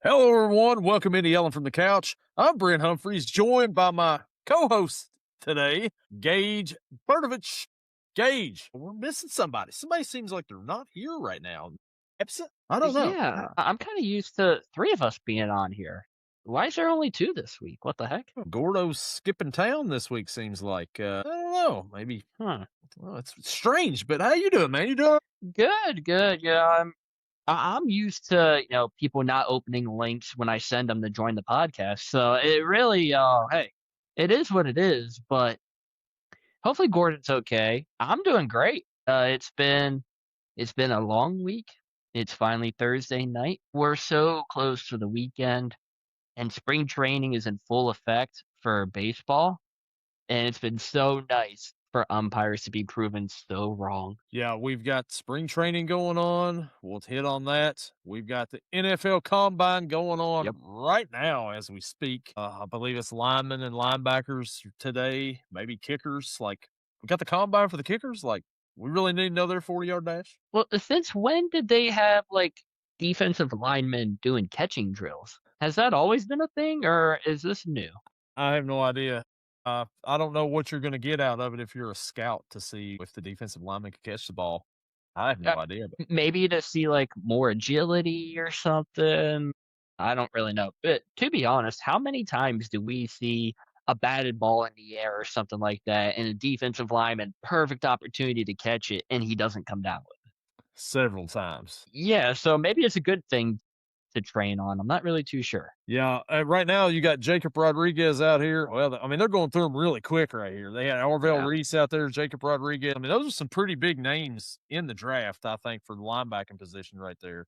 Hello, everyone. Welcome into Yelling from the Couch. I'm Brent Humphries, joined by my co-host today, Gage Bertovich. Gage, we're missing somebody. Somebody seems like they're not here right now. Absent? I don't know. I'm kind of used to three of us being on here. Why is there only two this week? What the heck? Gordo's skipping town this week, seems like. I don't know. Maybe. Huh. Well, it's strange, but how you doing, man? You doing? Good. I'm used to people not opening links when I send them to join the podcast. So it really hey, it is what it is. But hopefully Gordon's okay. I'm doing great. It's been a long week. It's finally Thursday night. We're so close to the weekend, and spring training is in full effect for baseball. And it's been so nice for umpires to be proven so wrong. Yeah, we've got spring training going on. We'll hit on that. We've got the NFL Combine going on Yep. right now as we speak. I believe it's linemen and linebackers today, maybe kickers. Like, we got the Combine for the kickers. Like, we really need to know their 40-yard dash. Well, since when did they have defensive linemen doing catching drills? Has that always been a thing, or is this new? I have no idea. I don't know what you're going to get out of it if you're a scout to see if the defensive lineman can catch the ball. I have no idea. But Maybe to see more agility or something. I don't really know. But to be honest, how many times do we see a batted ball in the air or something like that, and a defensive lineman perfect opportunity to catch it, and he doesn't come down with it? several times. Yeah, so maybe it's a good thing to train on. I'm not really too sure. Yeah, right now you got Jacob Rodriguez out here. Well, I mean, they're going through them really quick right here. They had Orville Yeah. Reese out there, Jacob Rodriguez. I mean, those are some pretty big names in the draft, I think, for the linebacking position right there.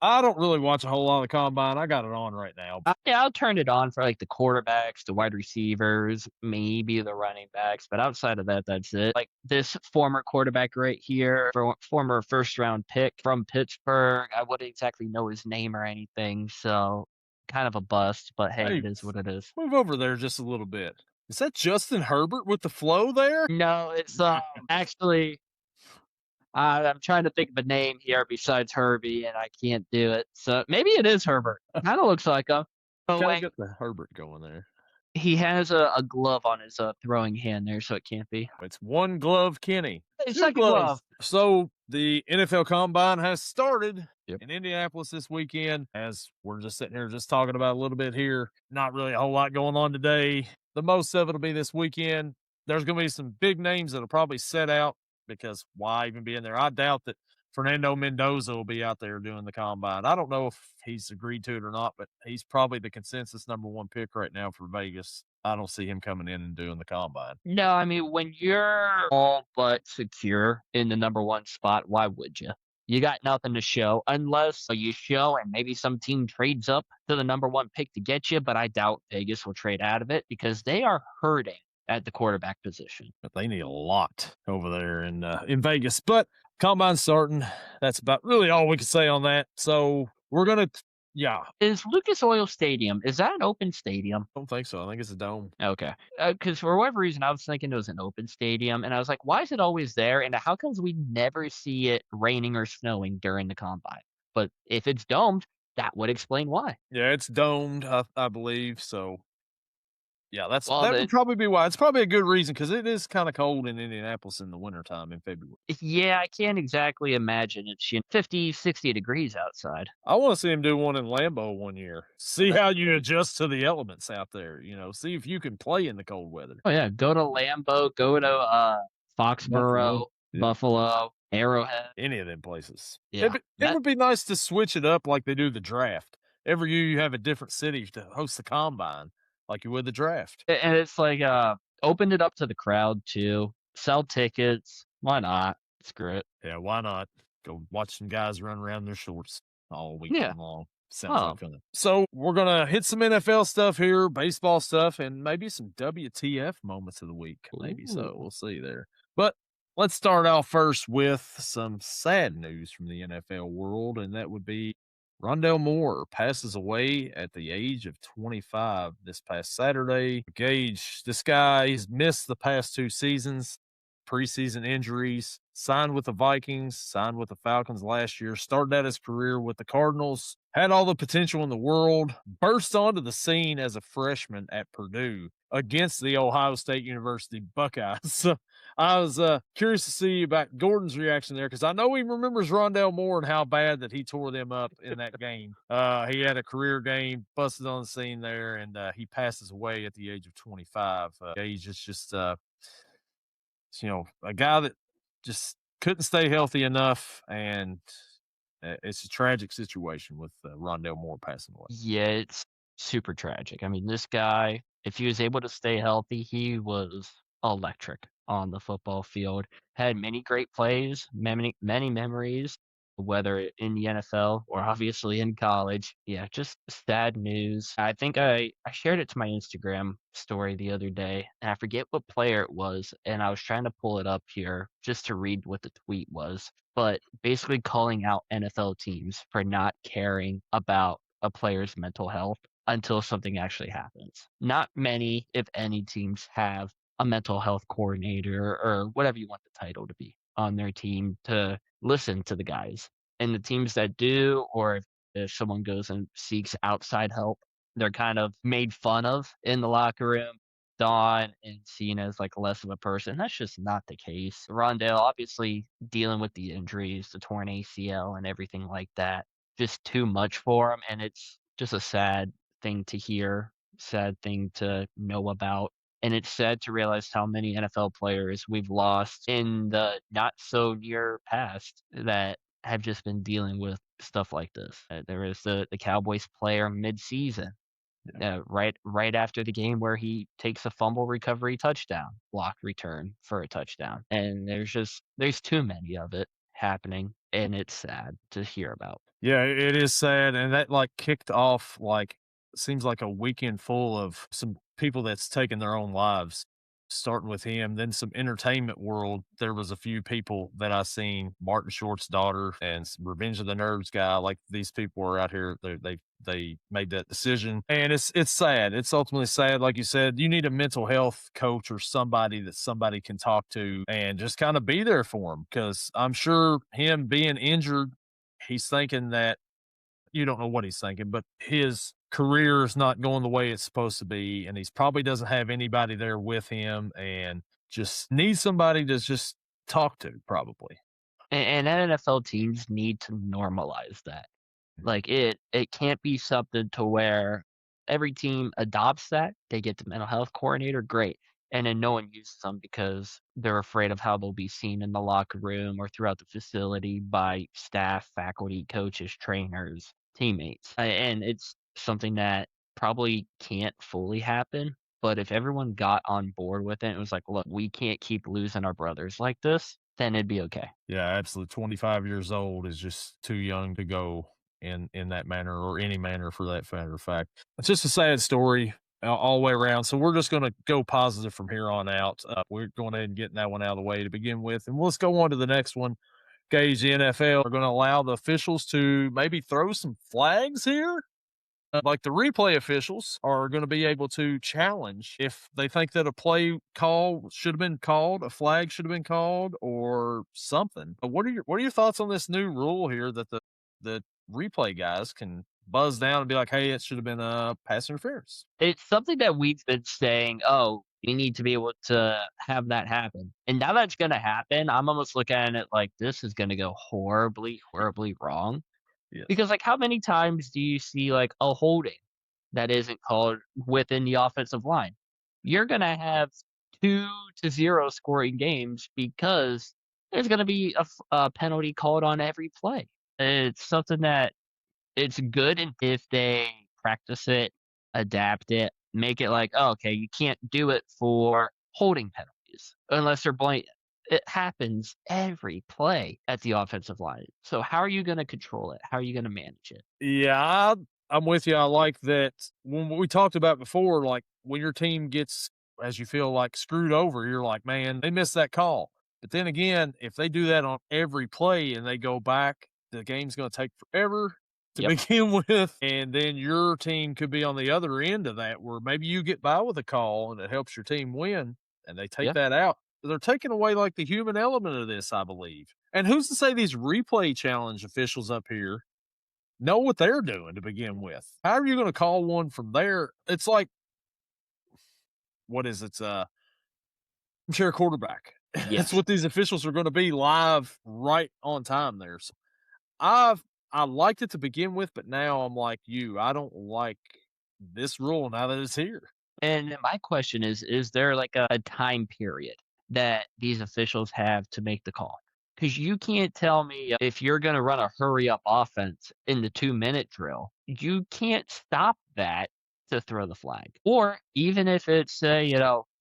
I don't really watch a whole lot of the combine. I got it on right now. Yeah, I'll turn it on for the quarterbacks, the wide receivers, maybe the running backs, but outside of that, that's it. Like this former quarterback right here, former first round pick from Pittsburgh. I wouldn't exactly know his name or anything, so kind of a bust, but hey, Hey, it is what it is. move over there just a little bit. Is that Justin Herbert with the flow there? No, it's actually I'm trying to think of a name here besides Herbie, and I can't do it. So maybe it is Herbert. Kind of looks like him. Oh Kind of wait, got the Herbert going there. he has a glove on his throwing hand there, so it can't be. It's one glove Kenny. Hey, Two second glove. gloves. So the NFL Combine has started Yep. in Indianapolis this weekend. As we're just sitting here just talking about a little bit here. Not really a whole lot going on today. The most of it'll be this weekend. There's going to be some big names that'll probably set out because why even be in there? I doubt that Fernando Mendoza will be out there doing the combine. I don't know if he's agreed to it or not, but he's probably the consensus number one pick right now for Vegas. I don't see him coming in and doing the combine. No, I mean when you're all but secure in the number one spot, why would you? You got nothing to show unless you show and maybe some team trades up to the number one pick to get you, but I doubt Vegas will trade out of it because they are hurting at the quarterback position. But they need a lot over there in Vegas. But combine's starting. That's about really all we can say on that. So we're gonna, yeah. Is Lucas Oil Stadium, is that an open stadium? I don't think so. I think it's a dome. Okay. Because for whatever reason, I was thinking it was an open stadium, and I was like, why is it always there? And how comes we never see it raining or snowing during the combine? But if it's domed, that would explain why. Yeah, it's domed, I believe. So yeah, Well, that would probably be why. It's probably a good reason because it is kind of cold in Indianapolis in the wintertime in February. yeah, I can't exactly imagine it's 50, 60 degrees outside. I want to see him do one in Lambeau one year. See how you adjust to the elements out there. See if you can play in the cold weather. Oh, yeah. Go to Lambeau, go to Foxborough, Buffalo, Arrowhead. Any of them places. Yeah. It would be nice to switch it up like they do the draft. Every year you have a different city to host the combine, like you would the draft. And it's opened it up to the crowd too. Sell tickets. Why not? Screw it. Yeah, why not? Go watch some guys run around in their shorts all week Yeah. long. Sounds Oh. like fun. So we're gonna hit some NFL stuff here, baseball stuff, and maybe some WTF moments of the week. Maybe so. Ooh. We'll see there. But let's start off first with some sad news from the NFL world, and that would be Rondale Moore passes away at the age of 25 this past Saturday. Gage, this guy, he's missed the past two seasons, preseason injuries, signed with the Vikings, signed with the Falcons last year, started out his career with the Cardinals, had all the potential in the world, burst onto the scene as a freshman at Purdue against the Ohio State University Buckeyes. So I was curious to see about Gordon's reaction there because I know he remembers Rondale Moore and how bad that he tore them up in that game. He had a career game, busted on the scene there, and he passes away at the age of 25. Gage is just, a guy that just couldn't stay healthy enough, and it's a tragic situation with Rondale Moore passing away. Yeah, it's super tragic. I mean, this guy, if he was able to stay healthy, he was electric on the football field. Had many great plays, many memories, whether in the NFL or obviously in college. Yeah, just sad news. I think I shared it to my Instagram story the other day, and I forget what player it was, and I was trying to pull it up here just to read what the tweet was, but basically calling out NFL teams for not caring about a player's mental health until something actually happens. Not many, if any, teams have a mental health coordinator or whatever you want the title to be on their team to listen to the guys. And the teams that do, or if someone goes and seeks outside help, they're kind of made fun of in the locker room, on and seen as like less of a person. That's just not the case. Rondale obviously dealing with the injuries, the torn ACL and everything like that, just too much for him. And it's just a sad thing to hear, sad thing to know about. And it's sad to realize how many NFL players we've lost in the not so near past that have just been dealing with stuff like this. There was the Cowboys player mid-season, right after the game where he takes a fumble recovery touchdown, block return for a touchdown. And there's too many of it happening, and it's sad to hear about. Yeah, it is sad, and that, like, kicked off, like, seems like a weekend full of some people that's taken their own lives, starting with him, then some entertainment world. There was a few people that I seen, Martin Short's daughter and Revenge of the Nerds guy, like, these people are out here, they made that decision, and it's sad. It's ultimately sad, like you said, you need a mental health coach or somebody that somebody can talk to and just kinda be there for him. Because 'cause I'm sure him being injured, he's thinking that you don't know what he's thinking, but his career is not going the way it's supposed to be, and he's probably doesn't have anybody there with him and just needs somebody to just talk to probably. And NFL teams need to normalize that. Like, it can't be something to where every team adopts that, they get the mental health coordinator, great, and then no one uses them because they're afraid of how they'll be seen in the locker room or throughout the facility by staff, faculty, coaches, trainers, teammates, and it's something that probably can't fully happen, but if everyone got on board with it, it was like, "Look, we can't keep losing our brothers like this," then it'd be okay. Yeah, absolutely. 25 years old is just too young to go in that manner or any manner for that matter of fact. It's just a sad story all the way around. So we're just going to go positive from here on out. We're going ahead and getting that one out of the way to begin with, and let's go on to the next one. Gage, the NFL are going to allow the officials to maybe throw some flags here. Like the replay officials are going to be able to challenge if they think that a play call should have been called, a flag should have been called, or something. What are your thoughts on this new rule here that the replay guys can buzz down and be like, "Hey, it should have been a pass interference." It's something that we've been saying, "Oh, we need to be able to have that happen." And now that's gonna happen, I'm almost looking at it like this is gonna go horribly, horribly wrong. Yes. Because, like, how many times do you see, like, a holding that isn't called within the offensive line? You're gonna have 2-0 scoring games because there's gonna be a penalty called on every play. It's something that it's good and if they practice it, adapt it, make it like, "Oh, okay, you can't do it for holding penalties unless they're blatant." It happens every play at the offensive line. So how are you gonna control it? How are you gonna manage it? Yeah, I'm with you. I like that when we talked about before, like when your team gets, as you feel like screwed over, you're like, man, they missed that call. But then again, if they do that on every play and they go back, the game's going to take forever to Yep, begin with. And then your team could be on the other end of that where maybe you get by with a call and it helps your team win and they take yeah. that out. They're taking away like the human element of this, I believe. And who's to say these replay challenge officials up here know what they're doing to begin with. How are you going to call one from there? It's like, what is it? It's chair quarterback. That's Yes. what these officials are going to be live right on time there. So I've I liked it to begin with, but now I'm like you. I don't like this rule now that it's here. And my question is there like a time period that these officials have to make the call? Because you can't tell me if you're going to run a hurry up offense in the 2-minute drill, you can't stop that to throw the flag. Or even if it's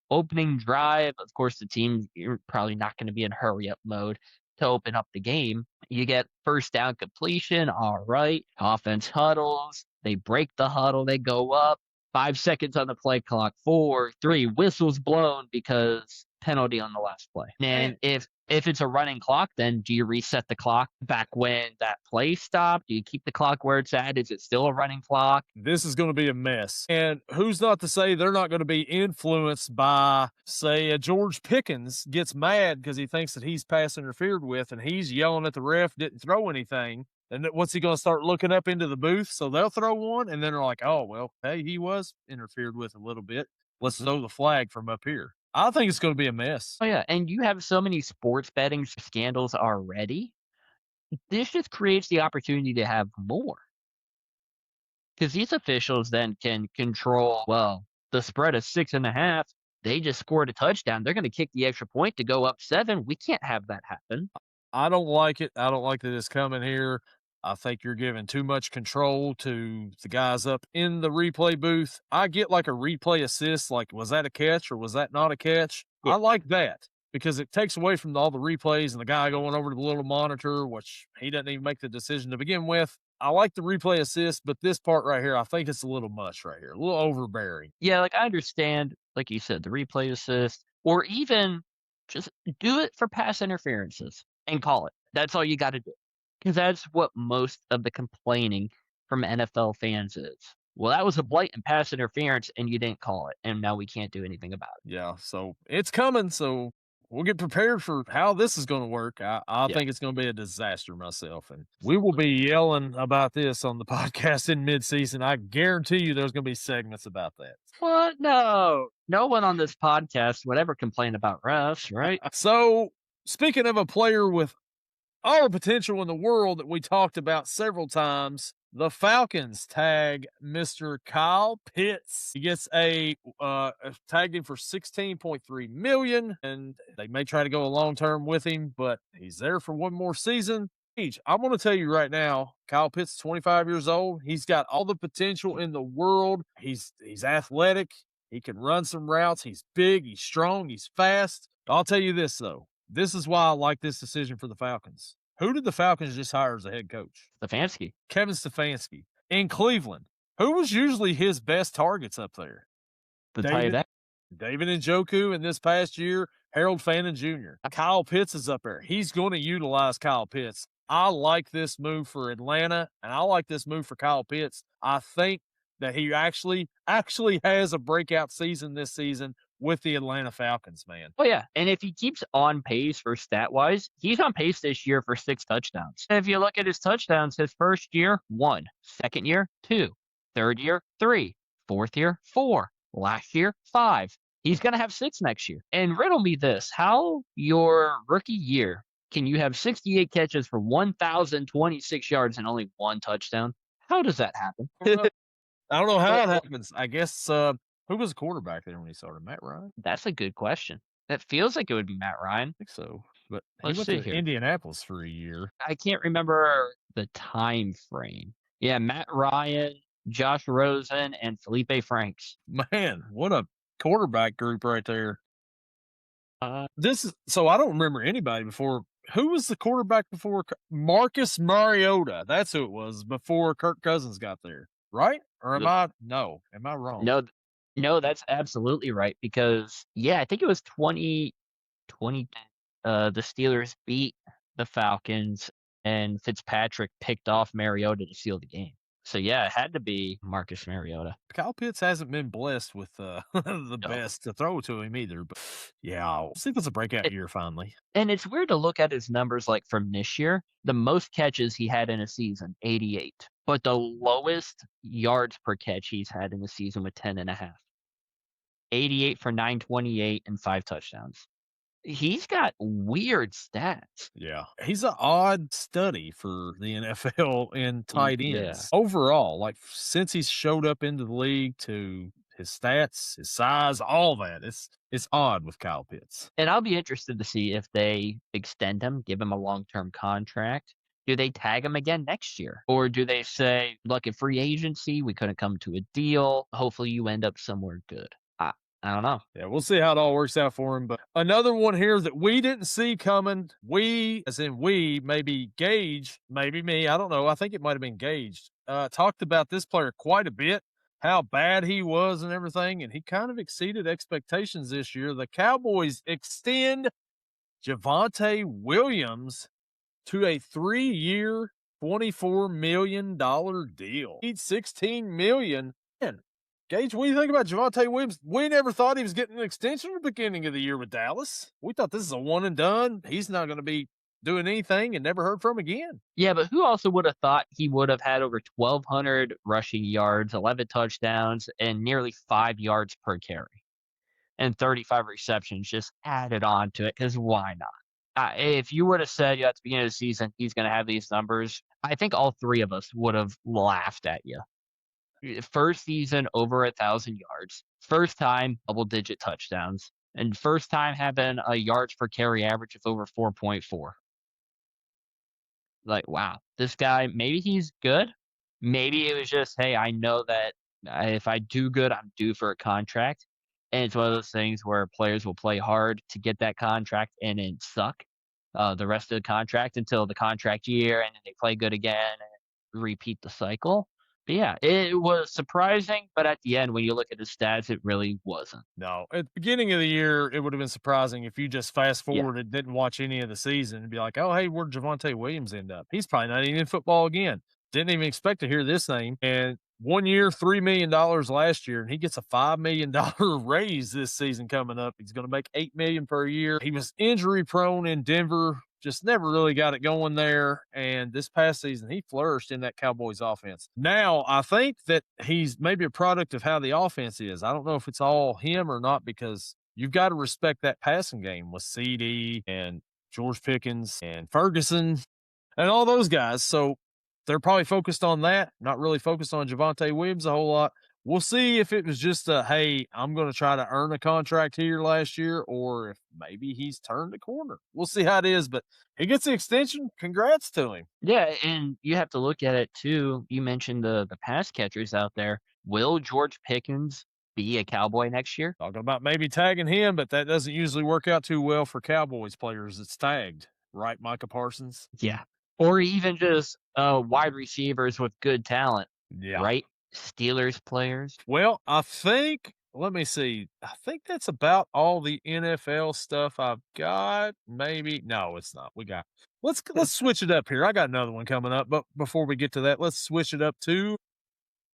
opening drive, of course the team you're probably not going to be in hurry up mode to open up the game. You get first down completion, all right. Offense huddles, they break the huddle, they go up 5 seconds on the play clock, 4, 3, whistles blown because penalty on the last play. And And if it's a running clock, then do you reset the clock back when that play stopped? Do you keep the clock where it's at? Is it still a running clock? this is going to be a mess. And who's not to say they're not going to be influenced by, say, a George Pickens gets mad because he thinks that he's pass interfered with and he's yelling at the ref, didn't throw anything. And what's he going to start looking up into the booth? So they'll throw one, and then they're like, oh, well, hey, he was interfered with a little bit. Let's throw the flag from up here. I think it's going to be a mess. Oh yeah, and you have so many sports betting scandals already. This just creates the opportunity to have more. Because these officials then can control, well, the spread is 6.5. They just scored a touchdown. They're going to kick the extra point to go up 7. We can't have that happen. I don't like it. I don't like that it's coming here. I think you're giving too much control to the guys up in the replay booth. I get like a replay assist, like, was that a catch or was that not a catch? Yeah. I like that because it takes away from all the replays and the guy going over to the little monitor, which he doesn't even make the decision to begin with. I like the replay assist, but this part right here, I think it's a little much right here, a little overbearing. Yeah, like I understand, like you said, the replay assist, or even just do it for pass interferences and call it. That's all you got to do. Because that's what most of the complaining from NFL fans is. Well, that was a blatant pass interference and you didn't call it. And now we can't do anything about it. Yeah, so it's coming. So we'll get prepared for how this is going to work. I Yeah. think it's going to be a disaster myself, and we will be yelling about this on the podcast in midseason. I guarantee you, there's going to be segments about that. What? No. No one on this podcast would ever complain about refs, right? So, speaking of a player with all the potential in the world that we talked about several times, the Falcons tag Mr. Kyle Pitts. He gets tagged him for $16.3 million, and they may try to go a long term with him, but he's there for one more season. Gage, I'm going to tell you right now, Kyle Pitts, 25 years old. He's got all the potential in the world. He's athletic. He can run some routes. He's big. He's strong. He's fast. I'll tell you this though. This is why I like this decision for the Falcons. Who did the Falcons just hire as a head coach? Stefanski. Kevin Stefanski in Cleveland. Who was usually his best targets up there? To tell you David, that. David Njoku, and this past year, Harold Fannin Jr. Kyle Pitts is up there. He's going to utilize Kyle Pitts. I like this move for Atlanta, and I like this move for Kyle Pitts. I think that he actually has a breakout season this season with the Atlanta Falcons, man. Oh, yeah. And if he keeps on pace for stat wise, he's on pace this year for 6 touchdowns. And if you look at his touchdowns, his first year, 1. Second year, 2. Third year, 3. Fourth year, 4. Last year, 5. He's going to have 6 next year. And riddle me this, how your rookie year can you have 68 catches for 1,026 yards and only 1 touchdown? How does that happen? I don't know how it happens. I guess who was the quarterback there when he started? Matt Ryan? I That's a good question. That feels like it would be Matt Ryan. think so. But he Let's went see to here. Indianapolis for a year. I can't remember the time frame. Yeah, Matt Ryan, Josh Rosen, and Felipe Franks. Man, what a quarterback group right there. Uh, This is so I don't remember anybody before. Who was the quarterback before Marcus Mariota? That's who it was before Kirk Cousins got there, right? Or am the- I no? Am I wrong? no, no, that's absolutely right because yeah, I think it was 2020. The Steelers beat the Falcons, and Fitzpatrick picked off Mariota to seal the game. So yeah, it had to be Marcus Mariota. Kyle Pitts hasn't been blessed with the No. best to throw to him either. But yeah, we'll see if it's a breakout It, year finally. and it's weird to look at his numbers like from this year. The most catches he had in a season, 88. But the lowest yards per catch he's had in a season with 10.5. 88 for 928 and 5 touchdowns. He's got weird stats. Yeah. He's an odd study for the NFL in tight Yeah. ends overall. Like since he's showed up into the league to his stats, his size, all that. It's odd with Kyle Pitts. And I'll be interested to see if they extend him, give him a long-term contract. Do they tag him again next year? Or do they say, look, at free agency, we couldn't come to a deal. Hopefully you end up somewhere good. I don't know. Yeah, we'll see how it all works out for him. But another one here that we didn't see coming. We, as in we, maybe Gage, maybe me. I don't know. I think it might have been Gage. Talked about this player quite a bit, how bad he was and everything, and he kind of exceeded expectations this year. The Cowboys extend Javonte Williams to a 3-year, $24 million deal. He's $16 million. Man, Gage, what do you think about Javonte Williams? We never thought he was getting an extension at the beginning of the year with Dallas. We thought this is a one and done. He's not going to be doing anything and never heard from again. Yeah, but who also would have thought he would have had over 1,200 rushing yards, 11 touchdowns, and nearly 5 yards per carry, and 35 receptions just added on to it, because why not? If you would have said at the beginning of the season he's going to have these numbers, I think all three of us would have laughed at you. First season over 1,000 yards, first time double-digit touchdowns, and first time having a yards per carry average of over 4.4. Like, wow, this guy, maybe he's good. Maybe it was just, hey, I know that if I do good, I'm due for a contract. And it's one of those things where players will play hard to get that contract and then suck the rest of the contract until the contract year, and then they play good again and repeat the cycle. But yeah, it was surprising, but at the end, when you look at the stats, it really wasn't. No, at the beginning of the year, it would have been surprising if you just fast Yeah. forward and didn't watch any of the season and be like, oh, hey, where'd Javonte Williams end up? He's probably not even in football again. Didn't even expect to hear this name. And 1 year, $3 million last year, and he gets a $5 million raise this season coming up. He's going to make $8 million per year. He was injury prone in Denver, just never really got it going there. And this past season, he flourished in that Cowboys offense. Now, I think that he's maybe a product of how the offense is. I don't know if it's all him or not, because you've got to respect that passing game with CD and George Pickens and Ferguson and all those guys. So they're probably focused on that, not really focused on Javonte Williams a whole lot. We'll see if it was just a, hey, I'm going to try to earn a contract here last year, or if maybe he's turned a corner. We'll see how it is, but he gets the extension. Congrats to him. Yeah, and you have to look at it too. You mentioned the pass catchers out there. Will George Pickens be a Cowboy next year? Talking about maybe tagging him, but that doesn't usually work out too well for Cowboys players. It's tagged, right, Micah Parsons? Yeah. Or even just wide receivers with good talent, Yeah. right? Steelers players. Well, I think, let me see. I think that's about all the NFL stuff I've got. Maybe. No, it's not. Let's switch it up here. I got another one coming up, but before we get to that, let's switch it up to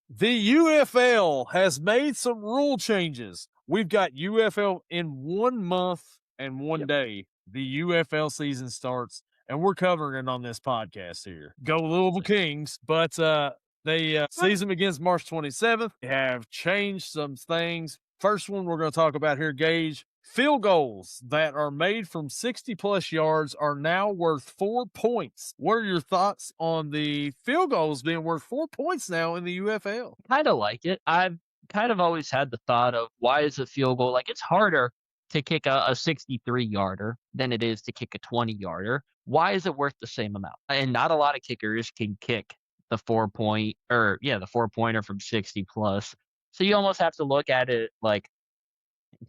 the UFL has made some rule changes. We've got UFL in 1 month and 1 Yep. day. The UFL season starts, and we're covering it on this podcast here. Go Louisville Kings, but they sees them against March 27th. They have changed some things. First one we're going to talk about here, Gage. Field goals that are made from 60-plus yards are now worth 4 points. What are your thoughts on the field goals being worth 4 points now in the UFL? Kind of like it. I've kind of always had the thought of, why is a field goal, like, it's harder to kick a 63-yarder than it is to kick a 20-yarder. Why is it worth the same amount? And not a lot of kickers can kick the 4-pointer from 60 plus. So you almost have to look at it like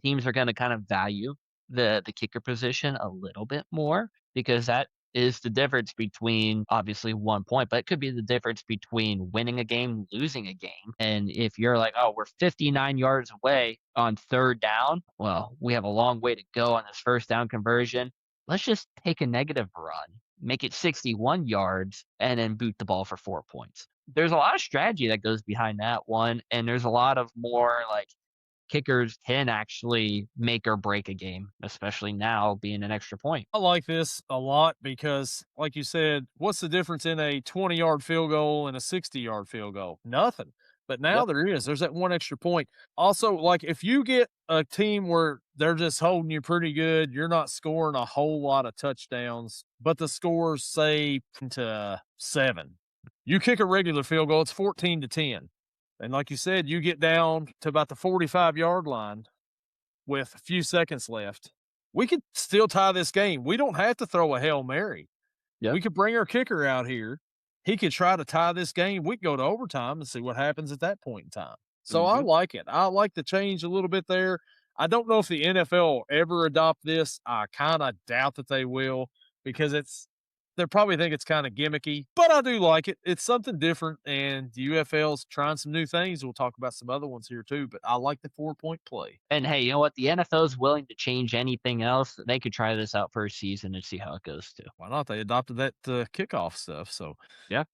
teams are going to kind of value the kicker position a little bit more, because that is the difference between obviously 1 point, but it could be the difference between winning a game, losing a game. And if you're like, oh, we're 59 yards away on third down, well, we have a long way to go on this first down conversion. Let's just take a negative run, make it 61 yards, and then boot the ball for 4 points. there's a lot of strategy that goes behind that one, and there's a lot of more like kickers can actually make or break a game, especially now being an extra point. I like this a lot because, like you said, what's the difference in a 20-yard field goal and a 60-yard field goal? Nothing. But now Yep. there is. There's that one extra point. Also, like if you get a team where they're just holding you pretty good, you're not scoring a whole lot of touchdowns, but the scores say to 7. You kick a regular field goal, it's 14-10. And like you said, you get down to about the 45-yard line with a few seconds left. We could still tie this game. We don't have to throw a Hail Mary. Yep. We could bring our kicker out here. He could try to tie this game. We could go to overtime and see what happens at that point in time. So I Hmm. like it. I like the change a little bit there. I don't know if the NFL will ever adopt this. I kind of doubt that they will because they probably think it's kind of gimmicky, but I do like it. It's something different, and the UFL's trying some new things. We'll talk about some other ones here too, but I like the 4-point play. And hey, you know what? The NFL is willing to change anything else. They could try this out for a season and see how it goes too. Why not? They adopted that kickoff stuff. So Yeah.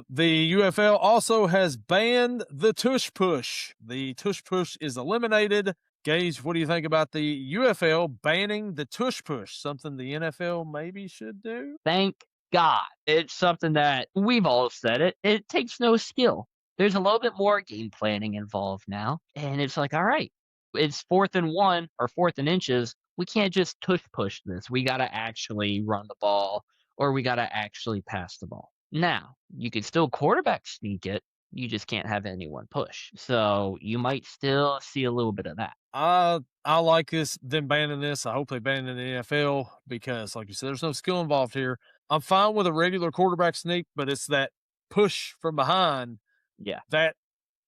the UFL also has banned the tush push. The tush push is eliminated. Gage, what do you think about the UFL banning the tush push? Something the NFL maybe should do? Thank God. It's something that we've all said it. It takes no skill. There's a little bit more game planning involved now. And it's like, all right, it's 4th and 1 or 4th and inches. We can't just tush push this. We got to actually run the ball or we got to actually pass the ball. Now, you can still quarterback sneak it. You just can't have anyone push. So you might still see a little bit of that. I like them banning this. I hope they ban it in the NFL because, like you said, there's no skill involved here. I'm fine with a regular quarterback sneak, but it's that push from behind Yeah. that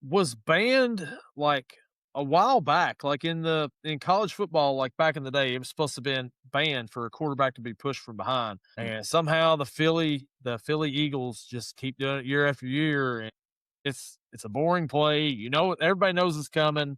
was banned like a while back, like in college football, like back in the day, it was supposed to have been banned for a quarterback to be pushed from behind. And somehow the Philly Eagles just keep doing it year after year. And it's a boring play. You know, everybody knows it's coming.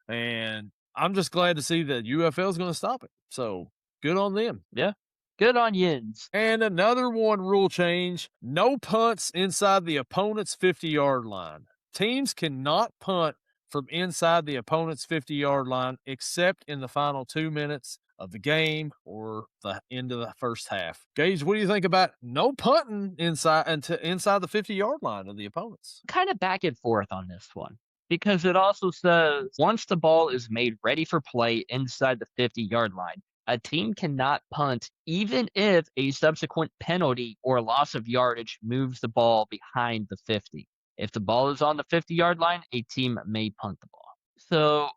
And I'm just glad to see that UFL is going to stop it. So good on them. Yeah. Good on Yins. And another one rule change, no punts inside the opponent's 50-yard line. Teams cannot punt from inside the opponent's 50-yard line except in the final 2 minutes of the game or the end of the first half. Gage, what do you think about no punting inside the 50-yard line of the opponents? Kind of back and forth on this one because it also says once the ball is made ready for play inside the 50-yard line, a team cannot punt even if a subsequent penalty or loss of yardage moves the ball behind the 50. If the ball is on the 50-yard line, a team may punt the ball. So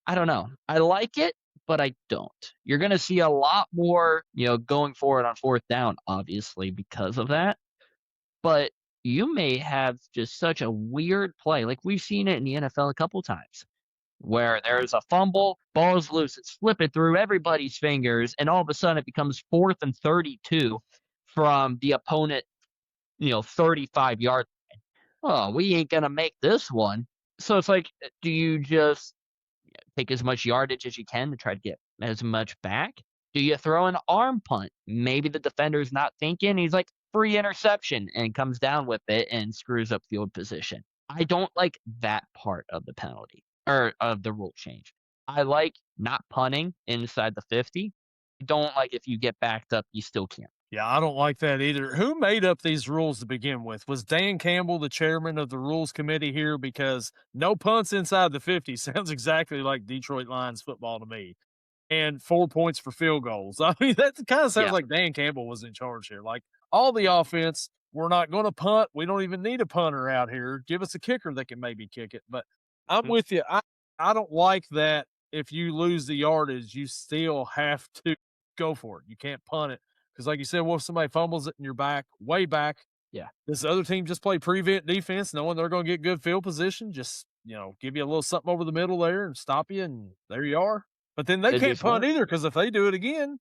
I don't know. I like it, but I don't. You're going to see a lot more, going forward on 4th down, obviously, because of that. But you may have just such a weird play. Like we've seen it in the NFL a couple times where there's a fumble, ball's loose, it's slipping through everybody's fingers, and all of a sudden it becomes 4th and 32 from the opponent, 35-yard. Oh, we ain't gonna make this one. So it's like, do you just take as much yardage as you can to try to get as much back? Do you throw an arm punt? Maybe the defender's not thinking. He's like, free interception and comes down with it and screws up field position. I don't like that part of the penalty or of the rule change. I like not punting inside the 50. I don't like if you get backed up, you still can't. Yeah, I don't like that either. Who made up these rules to begin with? Was Dan Campbell the chairman of the rules committee here? Because no punts inside the 50 sounds exactly like Detroit Lions football to me. And 4 points for field goals. I mean, that kind of sounds Yeah. like Dan Campbell was in charge here. Like all the offense, we're not going to punt. We don't even need a punter out here. Give us a kicker that can maybe kick it. But I'm Mhm. with you. I don't like that if you lose the yardage, you still have to go for it. You can't punt it. Because, like you said, what if somebody fumbles it in your back, way back? Yeah. This other team just play prevent defense, knowing they're going to get good field position. Just, give you a little something over the middle there and stop you, and there you are. But then they It can't just punt works. either because if they do it again,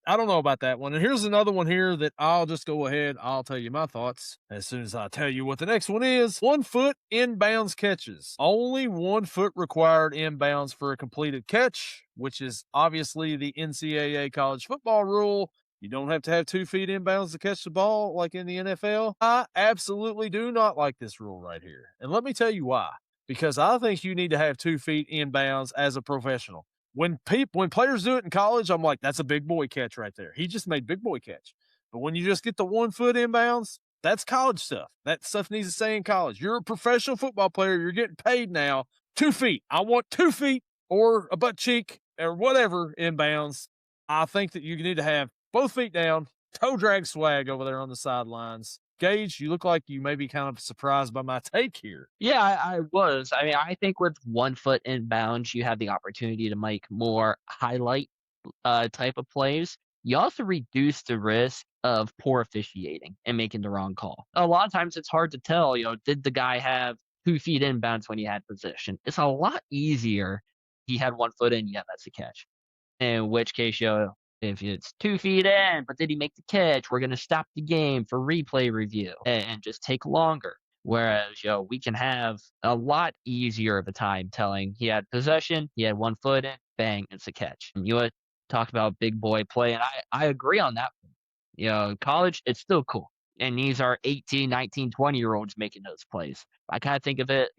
I don't know about that one. And here's another one here that I'll just go ahead. I'll tell you my thoughts as soon as I tell you what the next one is. 1 foot inbounds catches. Only 1 foot required inbounds for a completed catch, which is obviously the NCAA college football rule. You don't have to have 2 feet inbounds to catch the ball like in the NFL. I absolutely do not like this rule right here. And let me tell you why. Because I think you need to have 2 feet inbounds as a professional. When players do it in college, I'm like, that's a big boy catch right there. He just made big boy catch. But when you just get the 1 foot inbounds, that's college stuff. That stuff needs to stay in college. You're a professional football player. You're getting paid now. 2 feet. I want 2 feet or a butt cheek or whatever inbounds. I think that you need to have both feet down, toe drag swag over there on the sidelines. Gage, you look like you may be kind of surprised by my take here. Yeah, I was. I mean, I think with 1 foot inbounds, you have the opportunity to make more highlight type of plays. You also reduce the risk of poor officiating and making the wrong call. A lot of times it's hard to tell, did the guy have 2 feet inbounds when he had possession? It's a lot easier. He had 1 foot in, yeah, that's a catch. In which case, if it's 2 feet in, but did he make the catch? We're going to stop the game for replay review and just take longer. Whereas, we can have a lot easier of a time telling he had possession, he had 1 foot in, bang, it's a catch. And talk about big boy play, and I agree on that one. College, it's still cool. And these are 18, 19, 20-year-olds making those plays. I kind of think of it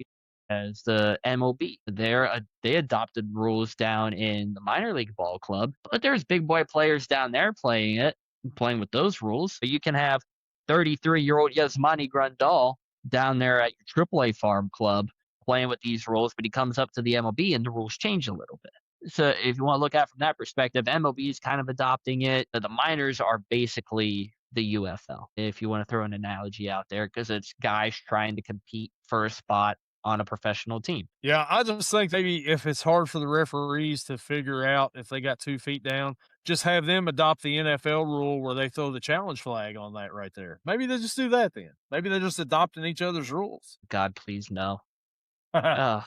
as the MLB. They adopted rules down in the minor league ball club, but there's big boy players down there playing with those rules. So you can have 33-year-old Yasmani Grandal down there at your AAA farm club playing with these rules, but he comes up to the MLB and the rules change a little bit. So if you want to look at it from that perspective, MLB is kind of adopting it. The minors are basically the UFL, if you want to throw an analogy out there, because it's guys trying to compete for a spot on a professional team. Yeah, I just think maybe if it's hard for the referees to figure out if they got 2 feet down, just have them adopt the NFL rule where they throw the challenge flag on that right there. Maybe they just do that then. Maybe they're just adopting each other's rules. God, please no. Ugh,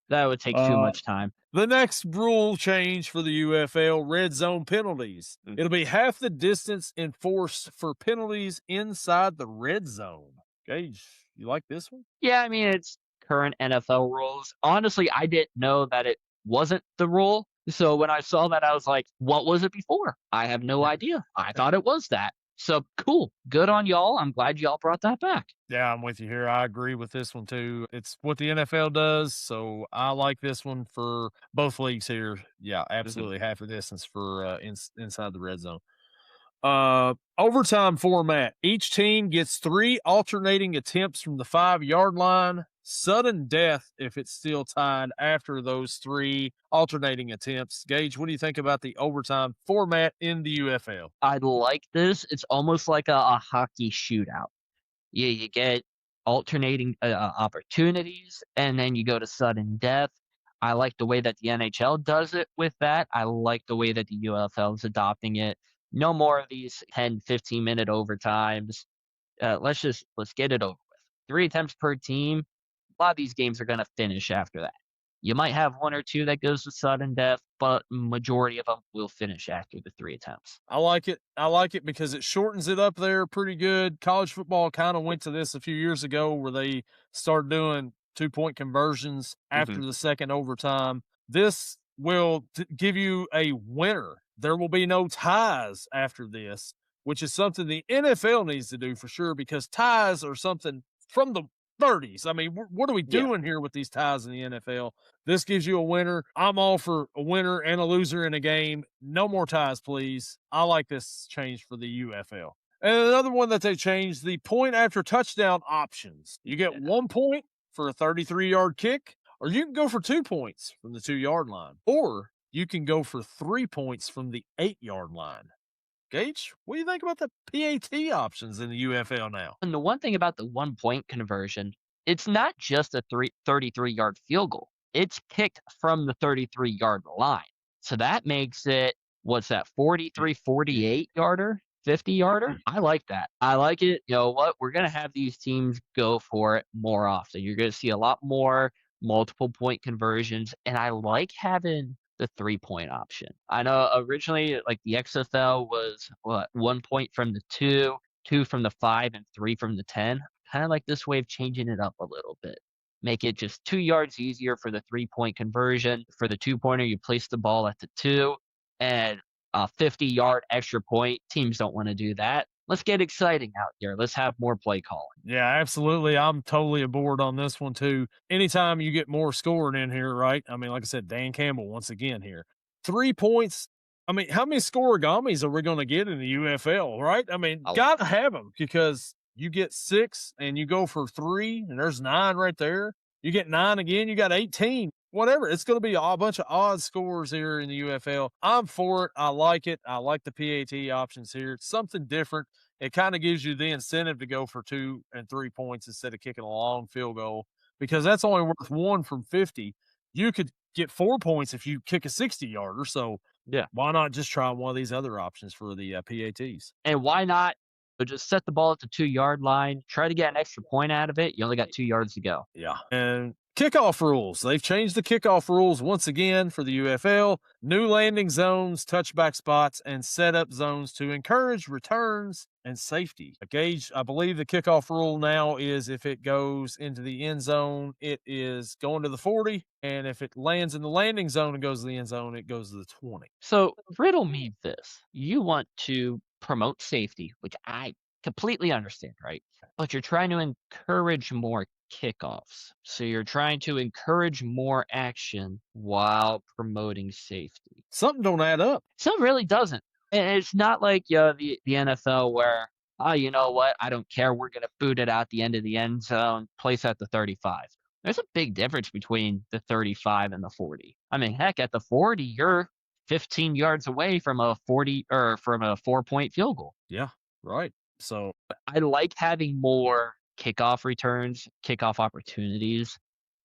that would take too Uh, much time. the next rule change for the UFL, red zone penalties. It'll be half the distance enforced for penalties inside the red zone. Gage, you like this one? Yeah, I mean, it's current NFL rules. Honestly, I didn't know that it wasn't the rule. So when I saw that, I was like, what was it before? I have no idea. I thought it was that. So cool. Good on y'all. I'm glad y'all brought that back. Yeah, I'm with you here. I agree with this one too. It's what the NFL does, so I like this one for both leagues here. Yeah, absolutely half a distance for inside the red zone. Overtime format. Each team gets 3 alternating attempts from the 5-yard line. Sudden death if it's still tied after those 3 alternating attempts. Gage, what do you think about the overtime format in the UFL? I like this. It's almost like a hockey shootout. You get alternating opportunities, and then you go to sudden death. I like the way that the NHL does it with that. I like the way that the UFL is adopting it. No more of these 10, 15-minute overtimes. Let's get it over with. 3 attempts per team. A lot of these games are going to finish after that. You might have 1 or 2 that goes to sudden death, but majority of them will finish after the 3 attempts. I like it. I like it because it shortens it up there pretty good. College football kind of went to this a few years ago where they started doing 2-point conversions after the second overtime. This will give you a winner. There will be no ties after this, which is something the NFL needs to do for sure because ties are something from the 30s. I mean, what are we Yeah. doing here with these ties in the NFL? This gives you a winner. I'm all for a winner and a loser in a game. No more ties, please. I like this change for the UFL. And another one that they changed, the point after touchdown options. You get 1 point for a 33-yard kick, or you can go for 2 points from the 2-yard line, or you can go for 3 points from the 8-yard line. Gage, what do you think about the PAT options in the UFL now? And the one thing about the 1-point conversion, it's not just a 33-yard field goal. It's kicked from the 33-yard line. So that makes it, what's that, 43, 48-yarder, 50-yarder? I like that. I like it. You know what? We're going to have these teams go for it more often. You're going to see a lot more multiple point conversions. And I like having the 3-point option. I know originally, like the XFL was 1 point from the 2, 2 from the 5, and 3 from the 10. Kind of like this way of changing it up a little bit. Make it just 2 yards easier for the 3-point conversion. For the 2-pointer, you place the ball at the 2, and a 50-yard extra point. Teams don't want to do that. Let's get exciting out here. Let's have more play calling. Yeah, absolutely. I'm totally aboard on this one too. Anytime you get more scoring in here, right? I mean, like I said, Dan Campbell once again here. 3 points. I mean, how many scoregamis are we going to get in the UFL, right? I mean, Oh, got to have them because you get 6 and you go for 3, and there's 9 right there. You get 9 again, you got 18. Whatever. It's going to be a bunch of odd scores here in the UFL. I'm for it. I like it. I like the PAT options here. It's something different. It kind of gives you the incentive to go for 2 and 3 points instead of kicking a long field goal because that's only worth 1 from 50. You could get 4 points if you kick a 60-yarder. So yeah. why not just try one of these other options for the PATs? And why not just set the ball at the 2-yard line, try to get an extra point out of it. You only got 2 yards to go. Yeah. And kickoff rules. They've changed the kickoff rules once again for the UFL. New landing zones, touchback spots, and setup zones to encourage returns and safety. Gage, I believe the kickoff rule now is if it goes into the end zone, it is going to the 40. And if it lands in the landing zone and goes to the end zone, it goes to the 20. So, riddle me this. You want to promote safety, which I completely understand, right? But you're trying to encourage more kickoffs. So, you're trying to encourage more action while promoting safety. Something don't add up. So, it really doesn't. And it's not like the NFL where, oh, you know what? I don't care. We're going to boot it out the end of the end zone, place at the 35. There's a big difference between the 35 and the 40. I mean, heck, at the 40, you're 15 yards away from a 40 or from a 4-point field goal. Yeah, right. So I like having more kickoff returns, kickoff opportunities.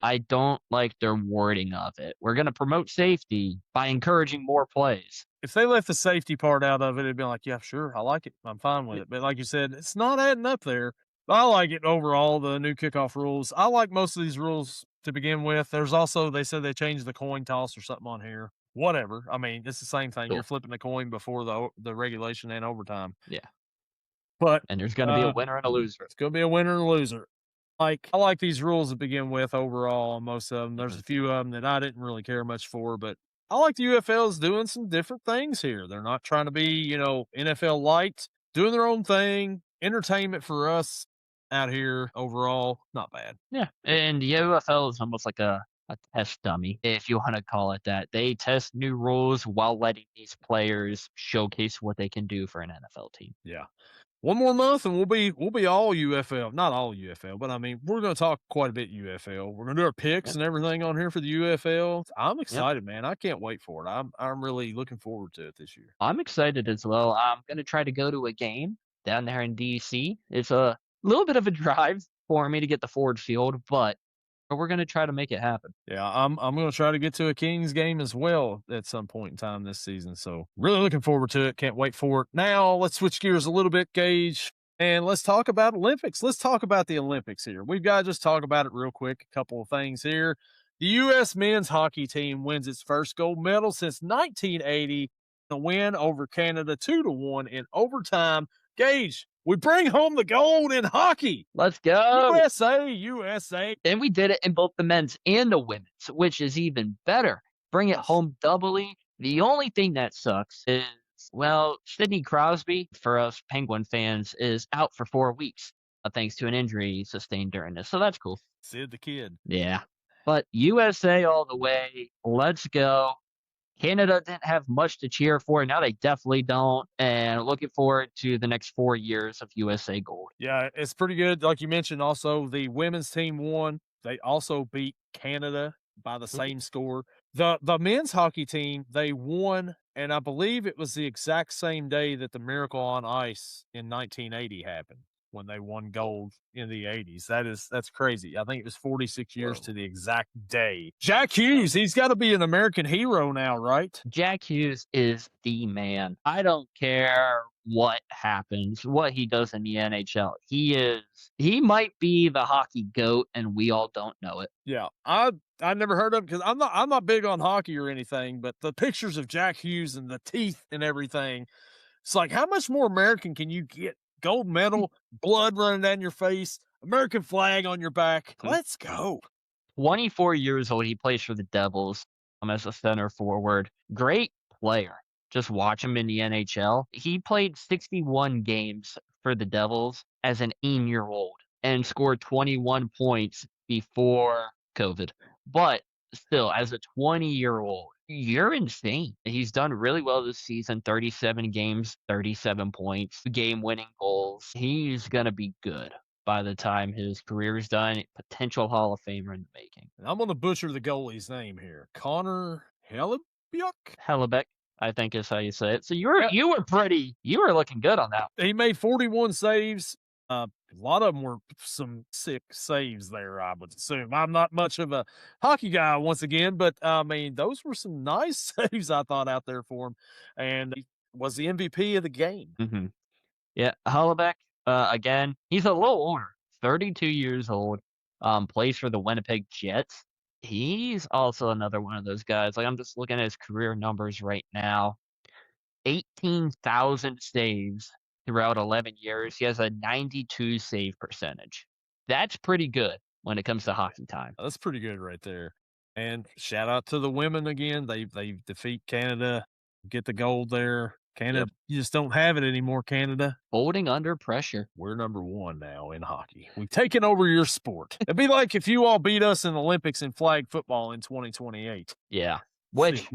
I don't like their wording of it. We're going to promote safety by encouraging more plays. if they left the safety part out of it, it'd be like, yeah, sure, I like it. I'm fine with it. But like you said, it's not adding up there. But I like it overall, the new kickoff rules. I like most of these rules to begin with. There's also, they said they changed the coin toss or something on here. Whatever. I mean, it's the same thing. Cool. You're flipping the coin before the regulation and overtime. Yeah. But And there's going to be a winner and a loser. it's going to be a winner and a loser. I like these rules to begin with overall on most of them. There's a few of them that I didn't really care much for, but I like the UFL's doing some different things here. They're not trying to be, NFL light, doing their own thing, entertainment for us out here overall. Not bad. Yeah. And the UFL is almost like a test dummy, if you want to call it that. They test new rules while letting these players showcase what they can do for an NFL team. Yeah. One more month and we'll be all UFL. Not all UFL, but I mean, we're going to talk quite a bit UFL. We're going to do our picks Yep. and everything on here for the UFL. I'm Yep. excited, man. I can't wait for it. I'm really looking forward to it this year. I'm excited as well. I'm going to try to go to a game down there in DC. It's a little bit of a drive for me to get to Ford Field, but we're going to try to make it happen. Yeah, I'm going to try to get to a Kings game as well at some point in time this season. So really looking forward to it. Can't wait for it. Now let's switch gears a little bit, Gage, and let's talk about Olympics. Let's talk about the Olympics here. We've got to just talk about it real quick. A couple of things here. The U.S. men's hockey team wins its first gold medal since 1980. The win over Canada 2-1 in overtime. Gage, we bring home the gold in hockey. Let's go. USA. And we did it in both the men's and the women's, which is even better. Bring it home doubly. The only thing that sucks is, well, Sidney Crosby, for us Penguin fans, is out for 4 weeks, thanks to an injury sustained during this. So that's cool. Sid the Kid. Yeah. But USA all the way. Let's go. Canada didn't have much to cheer for. Now they definitely don't. And looking forward to the next 4 years of USA gold. Yeah, it's pretty good. Like you mentioned, also, the women's team won. They also beat Canada by the same score. The men's hockey team, they won, and I believe it was the exact same day that the Miracle on Ice in 1980 happened when they won gold in the 80s. That's crazy. I think it was 46 years to the exact day. Jack Hughes, he's got to be an American hero now, right? Jack Hughes is the man. I don't care what happens, what he does in the NHL. He might be the hockey GOAT and we all don't know it. Yeah. I never heard of him because I'm not big on hockey or anything, but the pictures of Jack Hughes and the teeth and everything, it's like, how much more American can you get? Gold medal, blood running down your face, American flag on your back. Let's go. 24 years old. He plays for the Devils as a center forward. Great player. just watch him in the NHL. He played 61 games for the Devils as an 18-year-old and scored 21 points before COVID. But still, as a 20-year-old, you're insane. He's done really well this season, 37 games, 37 points, game-winning goals. He's going to be good by the time his career is done. Potential Hall of Famer in the making. And I'm gonna butcher the goalie's name here. Konnor Hellebuyck? Hellebeck, I think is how you say it. So you were looking good on that. He made 41 saves. A lot of them were some sick saves there, I would assume. I'm not much of a hockey guy once again, but I mean, those were some nice saves I thought out there for him. And he was the MVP of the game. Hmm. Yeah, Hellebeck, again, he's a little older, 32 years old, plays for the Winnipeg Jets. He's also another one of those guys. Like I'm just looking at his career numbers right now. 18,000 saves throughout 11 years. He has a 92 save percentage. That's pretty good when it comes to hockey time. That's pretty good right there. And shout out to the women again. They defeat Canada, get the gold there. Canada, Yep. you just don't have it anymore, Canada. Folding under pressure. We're number one now in hockey. We've taken over your sport. It'd be like if you all beat us in the Olympics in flag football in 2028. Yeah. Which,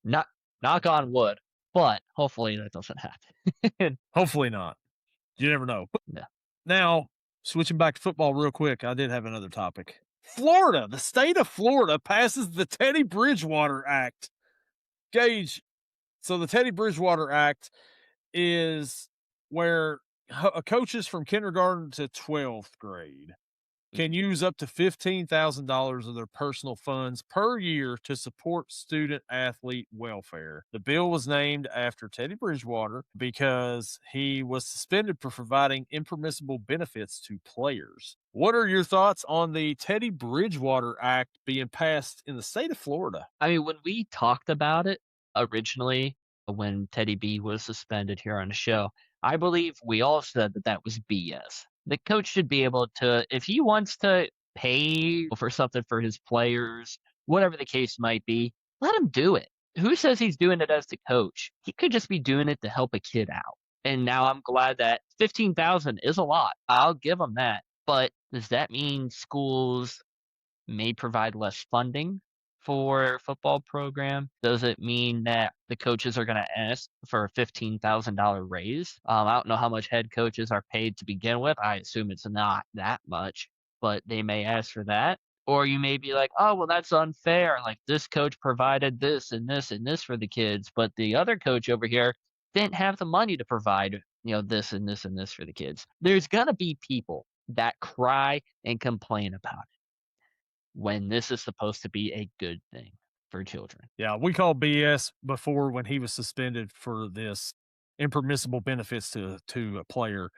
not knock on wood, but hopefully that doesn't happen. Hopefully not. You never know. Yeah. Now, switching back to football real quick, I did have another topic. Florida, the state of Florida passes the Teddy Bridgewater Act. Gage, so the Teddy Bridgewater Act is where coaches from kindergarten to 12th grade can use up to $15,000 of their personal funds per year to support student athlete welfare. The bill was named after Teddy Bridgewater because he was suspended for providing impermissible benefits to players. What are your thoughts on the Teddy Bridgewater Act being passed in the state of Florida? I mean, when we talked about it originally, when Teddy B was suspended here on the show, I believe we all said that that was BS. The coach should be able to, if he wants to pay for something for his players, whatever the case might be, let him do it. Who says he's doing it as the coach? He could just be doing it to help a kid out. And now I'm glad that 15,000 is a lot. I'll give him that. But does that mean schools may provide less funding for a football program? Does it mean that the coaches are going to ask for a $15,000 raise? I don't know how much head coaches are paid to begin with. I assume it's not that much, but they may ask for that. Or you may be like, oh, well, that's unfair. Like this coach provided this and this and this for the kids, but the other coach over here didn't have the money to provide, this and this and this for the kids. There's going to be people that cry and complain about it when this is supposed to be a good thing for children. Yeah, we called BS before when he was suspended for this impermissible benefits to a player.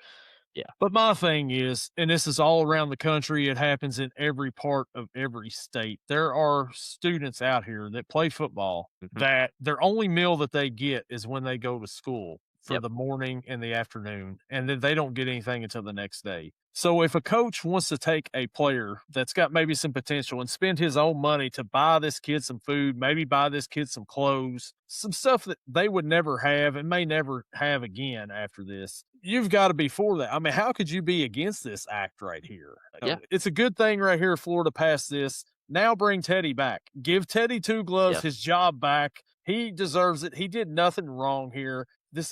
Yeah. But my thing is, and this is all around the country, it happens in every part of every state. There are students out here that play football that their only meal that they get is when they go to school for the morning and the afternoon, and then they don't get anything until the next day. So if a coach wants to take a player that's got maybe some potential and spend his own money to buy this kid some food, maybe buy this kid some clothes, some stuff that they would never have and may never have again after this, you've got to be for that. I mean, how could you be against this act right here? Yeah. It's a good thing right here, Florida passed this. Now bring Teddy back. Give Teddy Two Gloves his job back. He deserves it. He did nothing wrong here. It's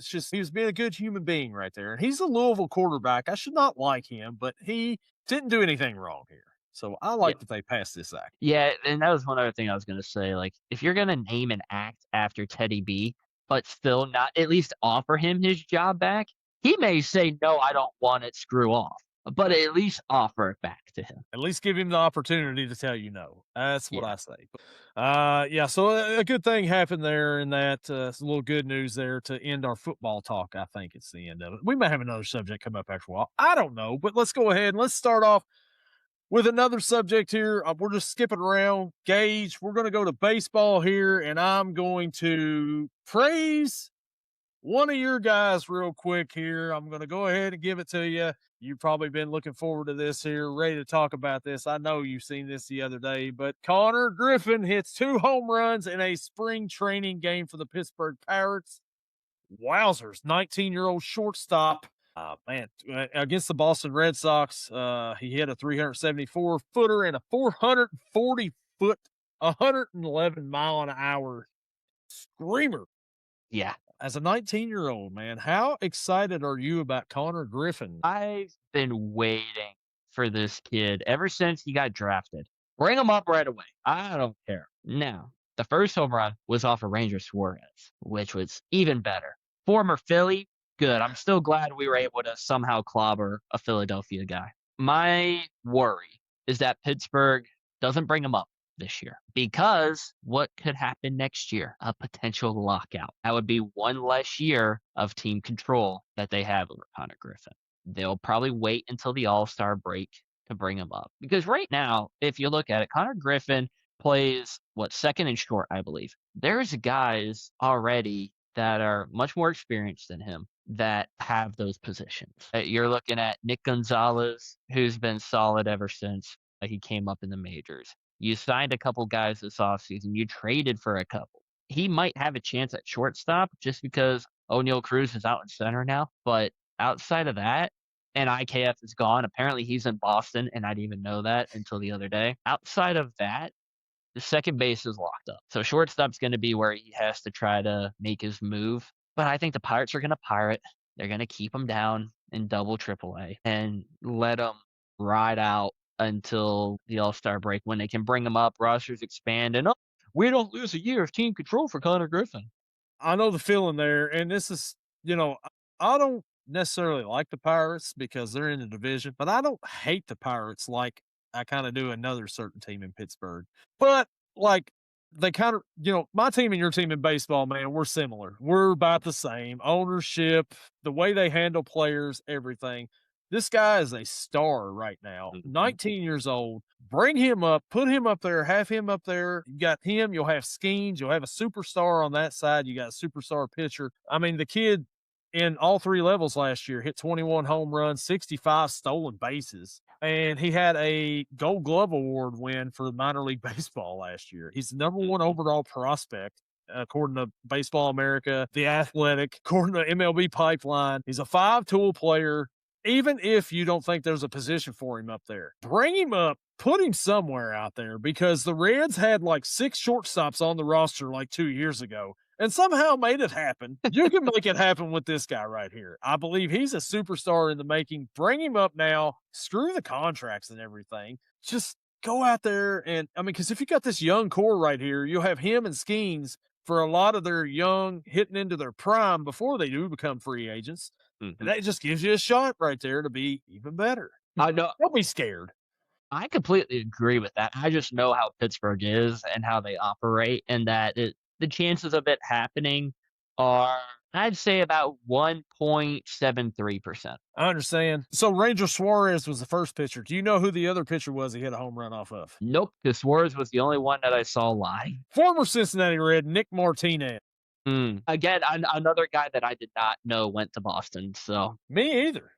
just, he was being a good human being right there. And he's a Louisville quarterback. I should not like him, but he didn't do anything wrong here. So I like that they passed this act. Yeah, and that was one other thing I was going to say. Like, if you're going to name an act after Teddy B, but still not at least offer him his job back, he may say, no, I don't want it, screw off. But at least offer it back to him. At least give him the opportunity to tell you no. That's what I say. So a good thing happened there in that. It's a little good news there to end our football talk. I think it's the end of it. We may have another subject come up after a while. I don't know, but let's go ahead and let's start off with another subject here. We're just skipping around. Gage, we're going to go to baseball here, and I'm going to praise one of your guys real quick here. I'm going to go ahead and give it to you. You've probably been looking forward to this here, ready to talk about this. I know you've seen this the other day, but Konnor Griffin hits 2 home runs in a spring training game for the Pittsburgh Pirates. Wowzers, 19-year-old shortstop. Man, against the Boston Red Sox, he hit a 374 footer and a 440 foot, 111 mile an hour screamer. Yeah. As a 19-year-old, man, how excited are you about Konnor Griffin? I've been waiting for this kid ever since he got drafted. Bring him up right away. I don't care. Now, the first home run was off of Ranger Suarez, which was even better. Former Philly, good. I'm still glad we were able to somehow clobber a Philadelphia guy. My worry is that Pittsburgh doesn't bring him up this year because what could happen next year? A potential lockout. That would be one less year of team control that they have over Konnor Griffin. They'll probably wait until the All-Star break to bring him up because right now, if you look at it, Konnor Griffin plays second and short, I believe. There's guys already that are much more experienced than him that have those positions. You're looking at Nick Gonzalez, who's been solid ever since he came up in the majors. You signed a couple guys this offseason. You traded for a couple. He might have a chance at shortstop just because O'Neal Cruz is out in center now. But outside of that, and IKF is gone. Apparently he's in Boston, and I didn't even know that until the other day. Outside of that, the second base is locked up. So shortstop's going to be where he has to try to make his move. But I think the Pirates are going to pirate. They're going to keep him down in double AAA and let him ride out until the All-Star break when they can bring him up, rosters expand, and we don't lose a year of team control for Konnor Griffin. I know the feeling there, and this is, I don't necessarily like the Pirates because they're in the division, but I don't hate the Pirates like I kind of do another certain team in Pittsburgh. But like they kind of, my team and your team in baseball, man, we're similar. We're about the same ownership, the way they handle players, everything. This guy is a star right now, Mhm. 19 years old. Bring him up, put him up there, have him up there. You got him, you'll have Skeens, you'll have a superstar on that side. You got a superstar pitcher. I mean, the kid in all 3 levels last year hit 21 home runs, 65 stolen bases, and he had a Gold Glove Award win for minor league baseball last year. He's the number 1 Mhm. overall prospect according to Baseball America, The Athletic, according to MLB Pipeline. He's a 5-tool player. Even if you don't think there's a position for him up there, bring him up, put him somewhere out there because the Reds had like 6 shortstops on the roster like 2 years ago and somehow made it happen. You can make it happen with this guy right here. I believe he's a superstar in the making. Bring him up now. Screw the contracts and everything. Just go out there and I mean, because if you got this young core right here, you'll have him and Skeens for a lot of their young hitting into their prime before they do become free agents. And Mhm. that just gives you a shot right there to be even better. I know. Don't be scared. I completely agree with that. I just know how Pittsburgh is and how they operate, and that the chances of it happening are, I'd say, about 1.73%. I understand. So Ranger Suarez was the first pitcher. Do you know who the other pitcher was he hit a home run off of? Nope, because Suarez was the only one that I saw live. Former Cincinnati Red, Nick Martinez. Again, another guy that I did not know went to Boston. So, Me either.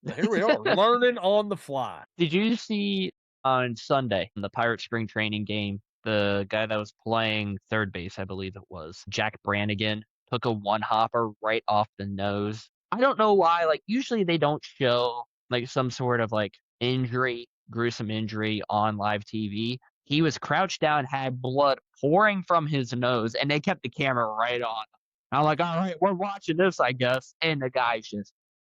But here we are, learning on the fly. did you see on Sunday in the Pirate spring training game the guy that was playing third base? I believe it was Jack Brannigan took a one hopper right off the nose. I don't know why. Like usually they don't show like some sort of like injury, gruesome injury on live TV. He was crouched down, had blood pouring from his nose, and they kept the camera right on. I'm like, all right, we're watching this, I guess. And the guy's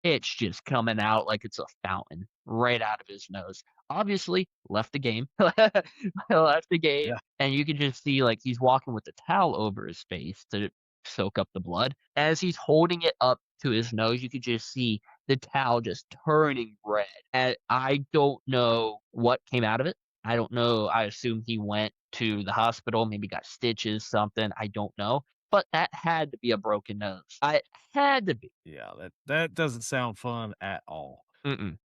it's just coming out like it's a fountain right out of his nose. Obviously, left the game. Left the game. Yeah. And you can just see like he's walking with the towel over his face to soak up the blood. As he's holding it up to his nose, you could just see the towel just turning red. And I don't know what came out of it. I don't know. I assume he went to the hospital, maybe got stitches, something. I don't know. But that had to be a broken nose. I had to be. Yeah, that doesn't sound fun at all. Mm-mm.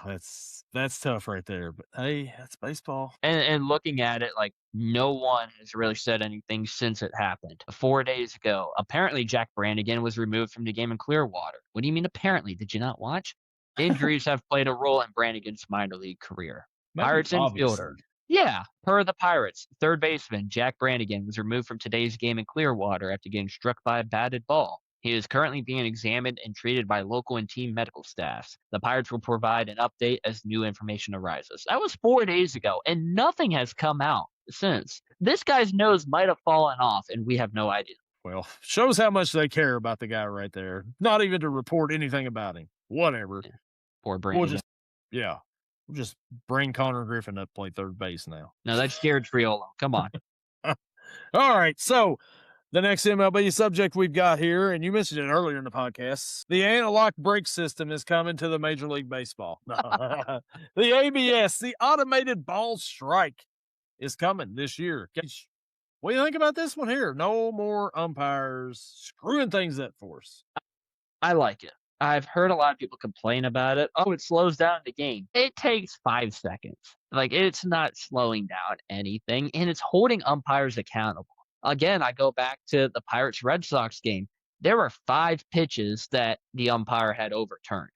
That's tough right there, but hey, that's baseball. And looking at it, like, no one has really said anything since it happened. 4 days ago, apparently Jack Brannigan was removed from the game in Clearwater. What do you mean apparently? Did you not watch? Injuries have played a role in Brannigan's minor league career. Maybe Pirates infielder. obviously. Yeah, per the Pirates, third baseman Jack Brannigan was removed from today's game in Clearwater after getting struck by a batted ball. He is currently being examined and treated by local and team medical staffs. The Pirates will provide an update as new information arises. That was 4 days ago, and nothing has come out since. This guy's nose might have fallen off, and we have no idea. Well, shows how much they care about the guy right there. Not even to report anything about him. Whatever. Yeah, poor We'll Brannigan. just yeah. We'll just bring Konnor Griffin up to play third base now. No, that's Jared Triolo. Come on. All right. So the next MLB subject we've got here, and you mentioned it earlier in the podcast, the analog brake system is coming to the Major League Baseball. The ABS, the automated ball strike, is coming this year. Gage, what do you think about this one here? No more umpires screwing things up for us. I like it. I've heard a lot of people complain about it. Oh, it slows down the game. It takes 5 seconds. Like, it's not slowing down anything, and it's holding umpires accountable. Again, I go back to the Pirates Red Sox game. There were 5 pitches that the umpire had overturned.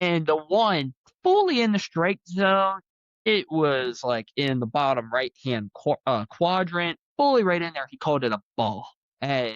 And the one fully in the strike zone, it was like in the bottom right hand quadrant, fully right in there. He called it a ball. And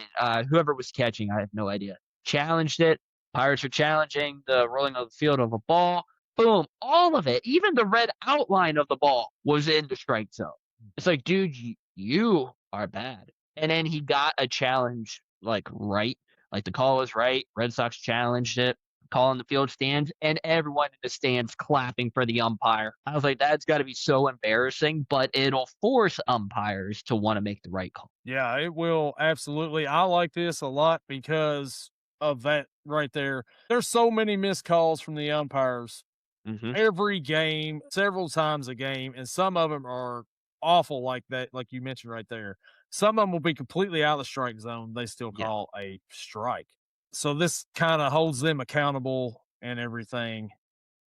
whoever was catching, I have no idea, challenged it. Pirates are challenging the rolling of the field of a ball. Boom, all of it, even the red outline of the ball was in the strike zone. It's like, dude, you are bad. And then he got a challenge, like, right. Like, the call was right. Red Sox challenged it. Call in the field stands, and everyone in the stands clapping for the umpire. I was like, that's got to be so embarrassing, but it'll force umpires to want to make the right call. Yeah, it will. Absolutely. I like this a lot because of that right there. There's so many missed calls from the umpires Mm-hmm. every game, several times a game, and some of them are awful like that, like you mentioned right there. Some of them will be completely out of the strike zone. They still Yeah. call a strike. So this kind of holds them accountable and everything.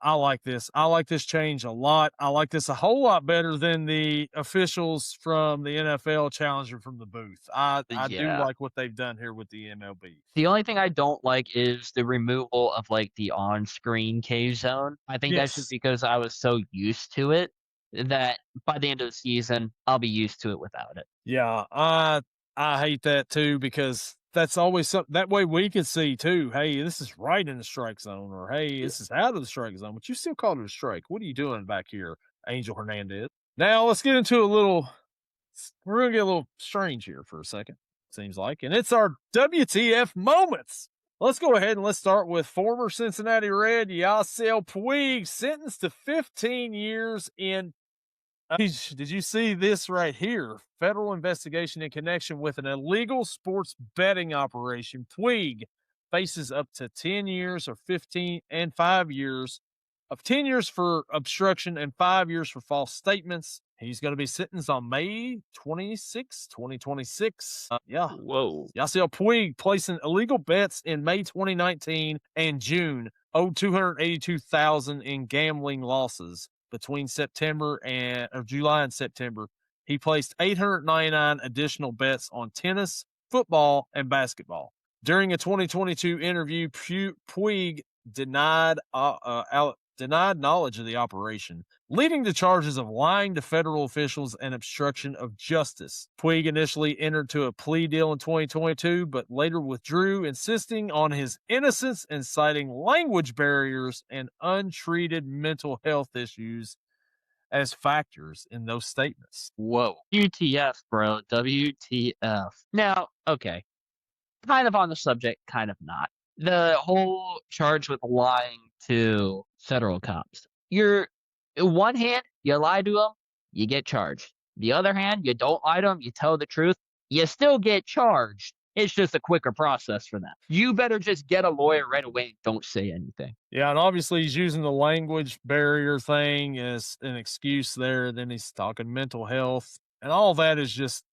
I like this. I like this change a lot. I like this a whole lot better than the officials from the NFL challenging from the booth. I do Yeah. like what they've done here with the MLB. The only thing I don't like is the removal of, like, the on-screen K zone. I think that's just Yes. because I was so used to it that by the end of the season, I'll be used to it without it. Yeah, I hate that too because that's always something that way we can see too. Hey, this is right in the strike zone, or hey, this is out of the strike zone, but you still called it a strike. What are you doing back here, Angel Hernandez? Now let's get into a little. We're gonna get a little strange here for a second. Seems like, and it's our WTF moments. Let's go ahead and let's start with former Cincinnati Red Yasiel Puig, sentenced to 15 years in. Did you see this right here? Federal investigation in connection with an illegal sports betting operation. Puig faces up to 10 years or 15 and 5 years of 10 years for obstruction and 5 years for false statements. He's going to be sentenced on May 26, 2026. Yeah. Whoa. Yasiel Puig placing illegal bets in May 2019 and June owed 282,000 in gambling losses between July and September. He placed 899 additional bets on tennis, football, and basketball. During a 2022 interview, Puig denied knowledge of the operation, leading to charges of lying to federal officials and obstruction of justice. Puig initially entered to a plea deal in 2022, but later withdrew, insisting on his innocence and citing language barriers and untreated mental health issues as factors in those statements. Whoa. WTF, bro. WTF. Now, okay. Kind of on the subject, kind of not. The whole charge with lying to federal cops. You're, in one hand, you lie to them, you get charged. The other hand, you don't lie to them, you tell the truth, you still get charged. It's just a quicker process for them. You better just get a lawyer right away and don't say anything. Yeah, and obviously he's using the language barrier thing as an excuse there. Then he's talking mental health, and all that is just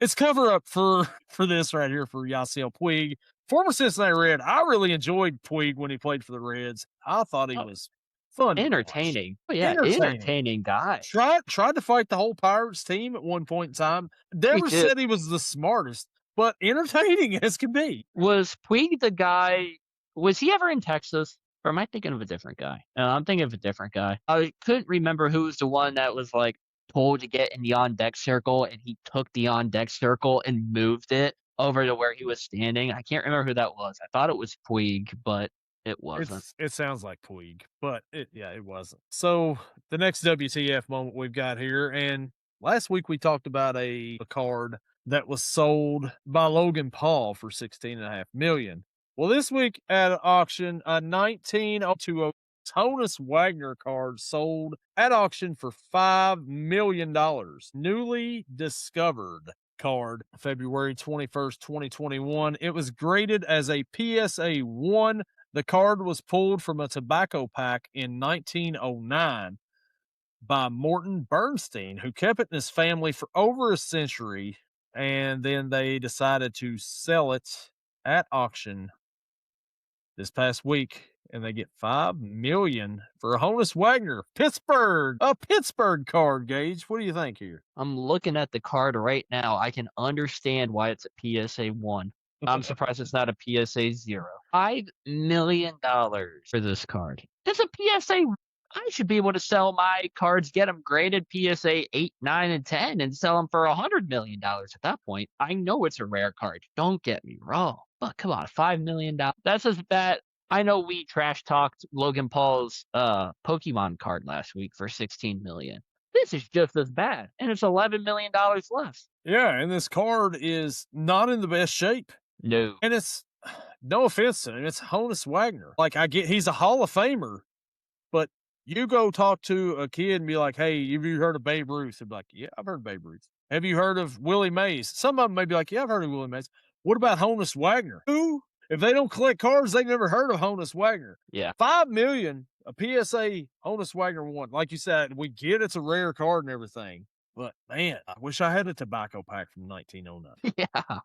it's cover up for this right here for Yasiel Puig, former Cincinnati Red. I really enjoyed Puig when he played for the Reds. I thought he was fun to watch, Entertaining. Oh, yeah, entertaining. entertaining guy. Tried to fight the whole Pirates team at one point in time. He Never did. said he was the smartest, but entertaining as can be. Was Puig the guy was he ever in Texas? Or am I thinking of a different guy? No, I'm thinking of a different guy. I couldn't remember who was the one that was, like, told to get in the on-deck circle, and he took the on-deck circle and moved it over to where he was standing. I can't remember who that was. I thought it was Puig, but it wasn't. It sounds like Puig, but it wasn't. So the next WTF moment we've got here, and last week we talked about a card that was sold by Logan Paul for 16.5 million. Well, this week at auction, a 1920 Honus Wagner card sold at auction for $5 million. Newly discovered card, February 21st, 2021. It was graded as a PSA 1. The card was pulled from a tobacco pack in 1909 by Morton Bernstein, who kept it in his family for over a century, and then they decided to sell it at auction this past week, and they get $5 million for a Honus Wagner, Pittsburgh, a Pittsburgh card. Gage, what do you think here? I'm looking at the card right now. I can understand why it's a PSA 1. I'm surprised it's not a PSA 0. $5 million for this card. It's a PSA. I should be able to sell my cards, get them graded PSA 8, 9, and 10, and sell them for $100 million at that point. I know it's a rare card. Don't get me wrong. But come on, $5 million. That's as bad. I know we trash talked Logan Paul's Pokemon card last week for $16 million. This is just as bad, and it's $11 million less. Yeah, and this card is not in the best shape. No. And it's no offense to him, it's Honus Wagner. Like, I get he's a Hall of Famer, but you go talk to a kid and be like, "Hey, have you heard of Babe Ruth?" They'd be like, "Yeah, I've heard of Babe Ruth." "Have you heard of Willie Mays?" Some of them may be like, "Yeah, I've heard of Willie Mays." "What about Honus Wagner?" Who? If they don't collect cards, they've never heard of Honus Wagner. Yeah. $5 million, a PSA Honus Wagner 1. Like you said, we get it's a rare card and everything, but man, I wish I had a tobacco pack from 1909. Yeah.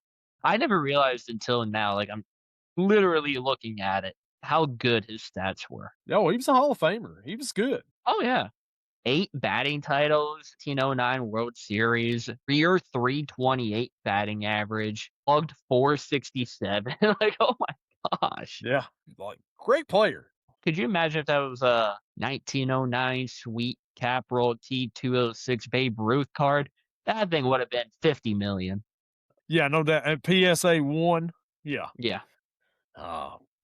I never realized until now, like, I'm literally looking at it, how good his stats were. No, he was a Hall of Famer. He was good. Oh, yeah. 8 batting titles, 1909 World Series, career .328 batting average, plugged .467. Like, oh my gosh. Yeah, like, great player. Could you imagine if that was a 1909 Sweet Cap Roll T206 Babe Ruth card? That thing would have been $50 million. Yeah, no doubt. And PSA 1, yeah. Yeah.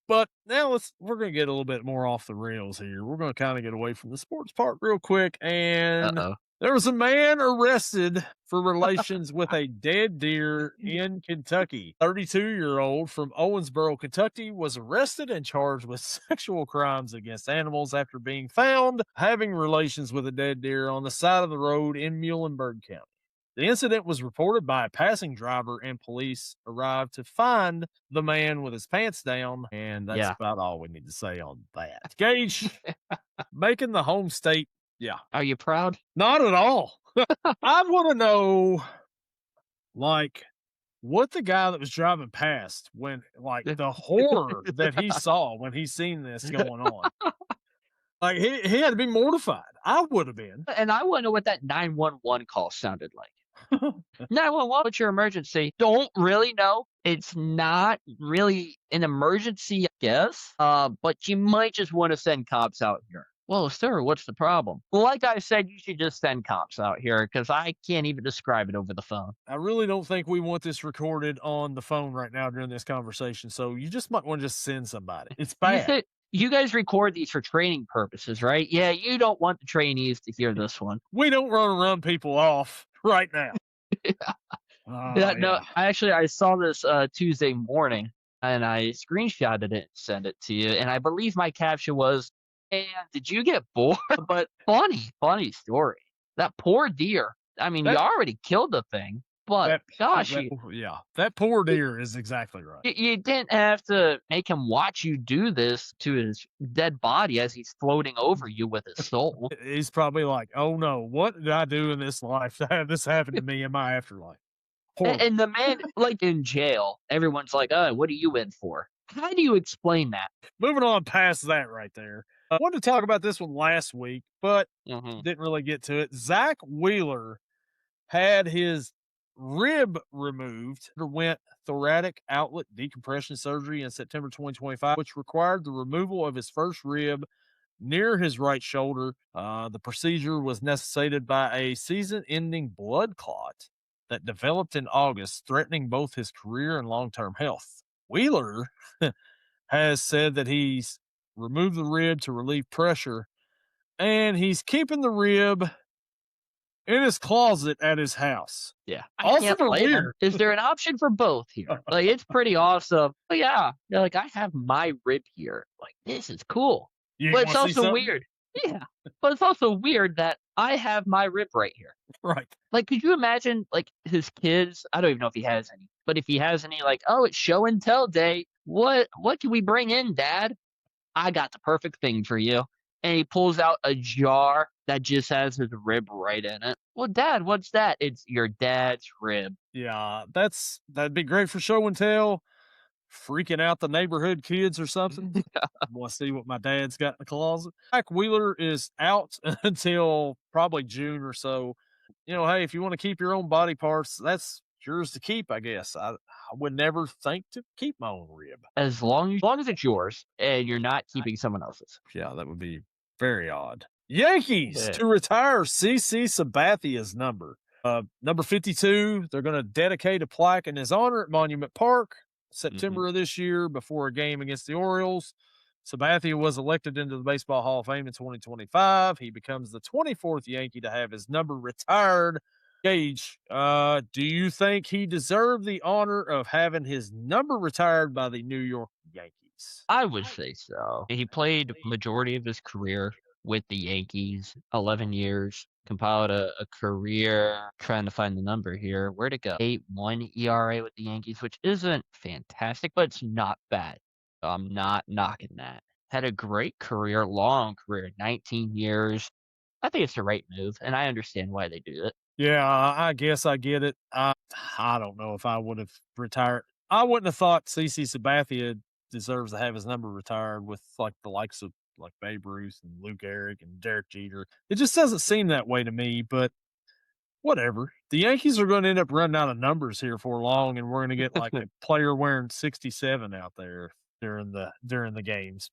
But now we're gonna get a little bit more off the rails here. We're gonna kind of get away from the sports part real quick. And Uh-oh. there was a man arrested for relations with a dead deer in Kentucky. 32-year-old from Owensboro, Kentucky, was arrested and charged with sexual crimes against animals after being found having relations with a dead deer on the side of the road in Muhlenberg County. The incident was reported by a passing driver, and police arrived to find the man with his pants down, and that's about all we need to say on that. Gage, making the home state, yeah. Are you proud? Not at all. I want to know, like, what the guy that was driving past when, like, the horror that he saw when he seen this going on. Like, he had to be mortified. I would have been. And I want to know what that 911 call sounded like. 911, what's your emergency? Don't really know. It's not really an emergency, I guess. But you might just want to send cops out here. Well, sir, what's the problem? Like I said, you should just send cops out here because I can't even describe it over the phone. I really don't think we want this recorded on the phone right now during this conversation. So you just might want to just send somebody. It's bad. You guys record these for training purposes, right? Yeah, you don't want the trainees to hear this one. We don't run people off right now. Yeah. No, I saw this Tuesday morning, and I screenshotted it and sent it to you, and I believe my caption was, "And did you get bored?" But funny story. That poor deer. I mean, you already killed the thing. But that poor deer is exactly right. You didn't have to make him watch you do this to his dead body as he's floating over you with his soul. He's probably like, "Oh no, what did I do in this life to have this happen to me in my afterlife?" And the man, like in jail, everyone's like, "Oh, what are you in for?" How do you explain that? Moving on past that right there. Wanted to talk about this one last week, but Mhm. didn't really get to it. Zach Wheeler had his rib removed, underwent thoracic outlet decompression surgery in September 2025, which required the removal of his first rib near his right shoulder. The procedure was necessitated by a season ending blood clot that developed in August, threatening both his career and long term health. Wheeler has said that he's removed the rib to relieve pressure and he's keeping the rib in his closet at his house. Yeah, I Awesome can't or blame him. weird? Is there an option for both here? Like, it's pretty awesome. But yeah, like, I have my rib here. Like, this is cool. You But it's want to see also something? weird. Yeah, but it's also weird that I have my rib right here. Right. Like, could you imagine, like, his kids? I don't even know if he has any, but if he has any, like, "Oh, it's show and tell day. What can we bring in, dad? I got the perfect thing for you." And he pulls out a jar that just has his rib right in it. "Well, dad, what's that?" "It's your dad's rib." Yeah, that'd be great for show and tell, freaking out the neighborhood kids or something. Want to see what my dad's got in the closet. Jack Wheeler is out until probably June or so. Hey, if you want to keep your own body parts, that's yours to keep, I guess. I would never think to keep my own rib. As long as it's yours and you're not keeping someone else's. Yeah, that would be very odd. Yankees Yeah. to retire CC Sabathia's number. Number 52, they're going to dedicate a plaque in his honor at Monument Park, Mhm. September of this year, before a game against the Orioles. Sabathia was elected into the Baseball Hall of Fame in 2025. He becomes the 24th Yankee to have his number retired. Gage, do you think he deserved the honor of having his number retired by the New York Yankees? I would say so. He played majority of his career with the Yankees, 11 years, compiled a career trying to find the number here. Where'd it go? 8.1 ERA with the Yankees, which isn't fantastic, but it's not bad. So I'm not knocking that. Had a great career, long career, 19 years. I think it's the right move, and I understand why they do it. Yeah, I guess I get it. I don't know if I would have retired. I wouldn't have thought CC Sabathia deserves to have his number retired with like the likes of like Babe Ruth and Luke Gehrig and Derek Jeter. It just doesn't seem that way to me, but whatever. The Yankees are going to end up running out of numbers here for long, and we're going to get like a player wearing 67 out there during the games.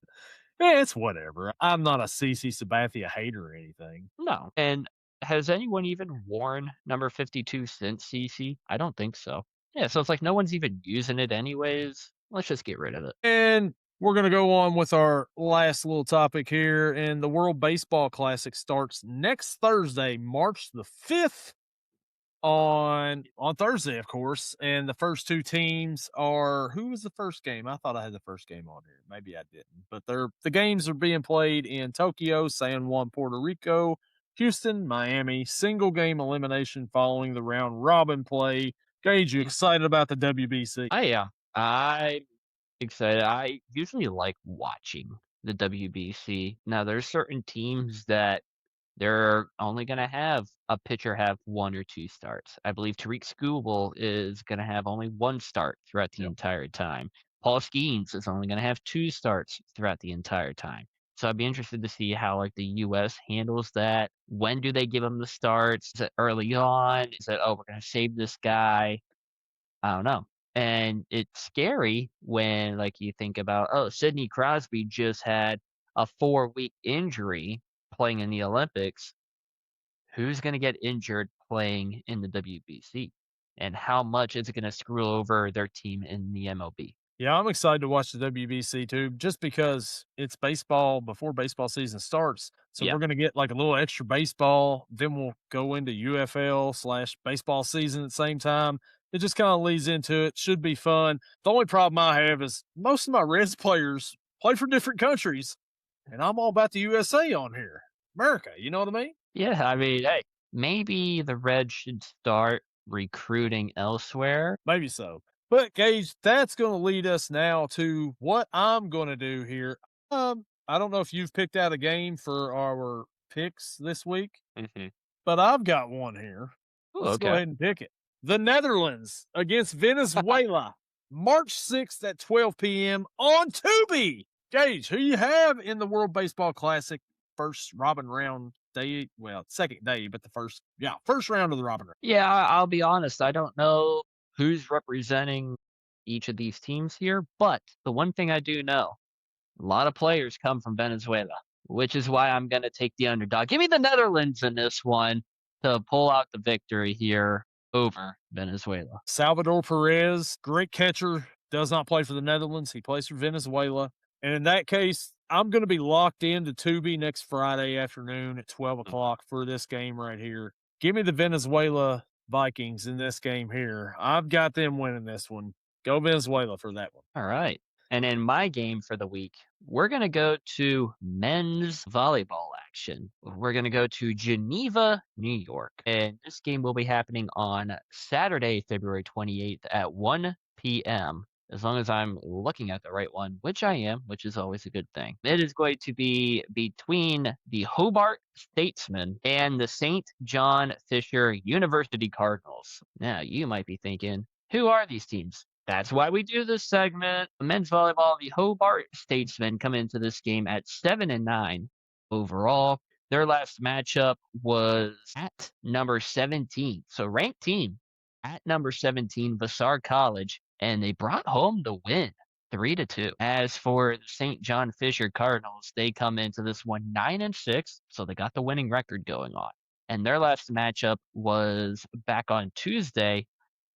Yeah, it's whatever. I'm not a CC Sabathia hater or anything. No. And has anyone even worn number 52 since CC? I don't think so. Yeah, so it's like no one's even using it anyways. Let's just get rid of it. And we're going to go on with our last little topic here. And the World Baseball Classic starts next Thursday, March the 5th on Thursday, of course. And the first two teams are who was the first game? I thought I had the first game on here. Maybe I didn't. But the games are being played in Tokyo, San Juan, Puerto Rico, Houston, Miami, single game elimination following the round robin play. Gage, you Mhm. excited about the WBC? Yeah. I'm excited. I usually like watching the WBC. Now there's certain teams that they're only gonna have a pitcher have 1 or 2 starts. I believe Tariq Skubal is gonna have only 1 start throughout the Yep. entire time. Paul Skeens is only gonna have 2 starts throughout the entire time. So I'd be interested to see how, like, the US handles that. When do they give him the starts? Is it early on? Is it, "Oh, we're gonna save this guy"? I don't know. And it's scary when, like, you think about, oh, Sidney Crosby just had a 4-week injury playing in the Olympics. Who's gonna get injured playing in the WBC? And how much is it gonna screw over their team in the MLB? Yeah, I'm excited to watch the WBC too, just because it's baseball before baseball season starts. So Yeah. we're going to get like a little extra baseball. Then we'll go into UFL slash baseball season at the same time. It just kind of leads into it. Should be fun. The only problem I have is most of my Reds players play for different countries, and I'm all about the USA on here, America. You know what I mean? Yeah, I mean, hey, maybe the Reds should start recruiting elsewhere. Maybe so. But Gage, that's going to lead us now to what I'm going to do here. I don't know if you've picked out a game for our picks this week, Mhm. but I've got one here. Ooh, Let's go okay. ahead and pick it. The Netherlands against Venezuela, March 6th at 12 p.m. on Tubi. Gage, who you have in the World Baseball Classic first Robin round day? Well, second day, but first round of the Robin round. Yeah, I'll be honest, I don't know who's representing each of these teams here, but the one thing I do know, a lot of players come from Venezuela, which is why I'm gonna take the underdog. Give me the Netherlands in this one to pull out the victory here over Venezuela. Salvador Perez, great catcher, does not play for the Netherlands. He plays for Venezuela. And in that case, I'm going to be locked into Tubi next Friday afternoon at 12 o'clock for this game right here. Give me the Venezuela Vikings in this game here. I've got them winning this one. Go Venezuela for that one. All right. And in my game for the week, we're going to go to men's volleyball action. We're going to go to Geneva, New York. And this game will be happening on Saturday, February 28th at 1 p.m. As long as I'm looking at the right one, which I am, which is always a good thing. It is going to be between the Hobart Statesmen and the St. John Fisher University Cardinals. Now, you might be thinking, who are these teams? That's why we do this segment. Men's volleyball, the Hobart Statesmen come into this game at 7-9 overall. Their last matchup was at number 17. So ranked team at number 17, Vassar College, and they brought home the win. 3-2. As for the St. John Fisher Cardinals, they come into this one 9-6, so they got the winning record going on. And their last matchup was back on Tuesday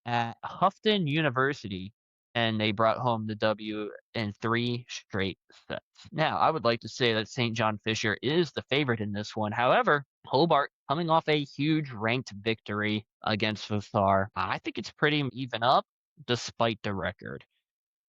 at Houghton University, and they brought home the W in 3 straight sets. Now, I would like to say that St. John Fisher is the favorite in this one. However, Hobart coming off a huge ranked victory against Vassar. I think it's pretty even up despite the record.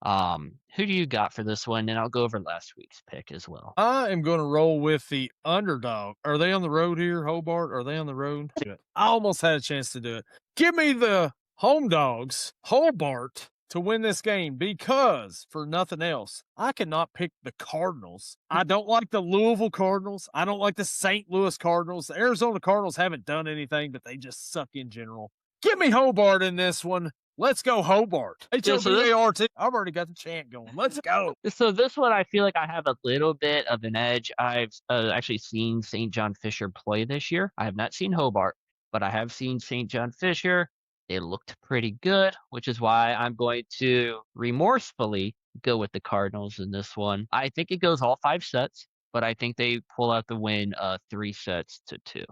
Who do you got for this one? And I'll go over last week's pick as well. I am going to roll with the underdog. Are they on the road here, Hobart? Are they on the road? I almost had a chance to do it. Give me the home dogs, Hobart, to win this game because, for nothing else, I cannot pick the Cardinals. I don't like the Louisville Cardinals. I don't like the St. Louis Cardinals. The Arizona Cardinals haven't done anything, but they just suck in general. Give me Hobart in this one. Let's go Hobart. H-O-B-A-R-T. I've already got the chant going. Let's go. So this one, I feel like I have a little bit of an edge. I've actually seen St. John Fisher play this year. I have not seen Hobart, but I have seen St. John Fisher. It looked pretty good, which is why I'm going to remorsefully go with the Cardinals in this one. I think it goes all 5 sets, but I think they pull out the win 3-2.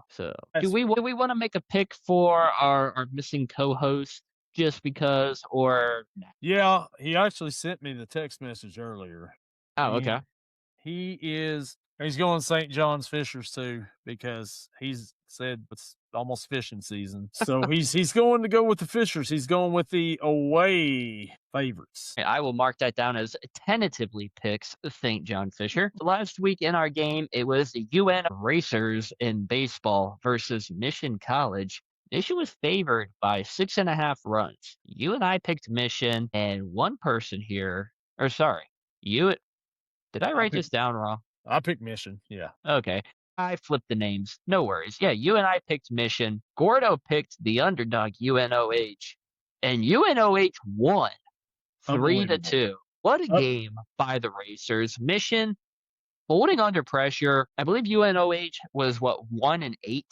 So do we want to make a pick for our missing co-host? Just because, or yeah, he actually sent me the text message earlier. Oh, okay. He's going St. John's Fishers too because he's said it's almost fishing season. So he's going to go with the Fishers. He's going with the away favorites. I will mark that down as tentatively picks St. John Fisher. Last week in our game, it was the UN Racers in baseball versus Mission College. Mission was favored by 6.5 runs. You and I picked Mission, and one person here, or sorry, did I write this down wrong? I picked Mission, yeah. Okay. I flipped the names. No worries. Yeah, you and I picked Mission. Gordo picked the underdog UNOH, and UNOH won 3-2. What a game by the Racers. Mission holding under pressure. I believe UNOH was 1-8.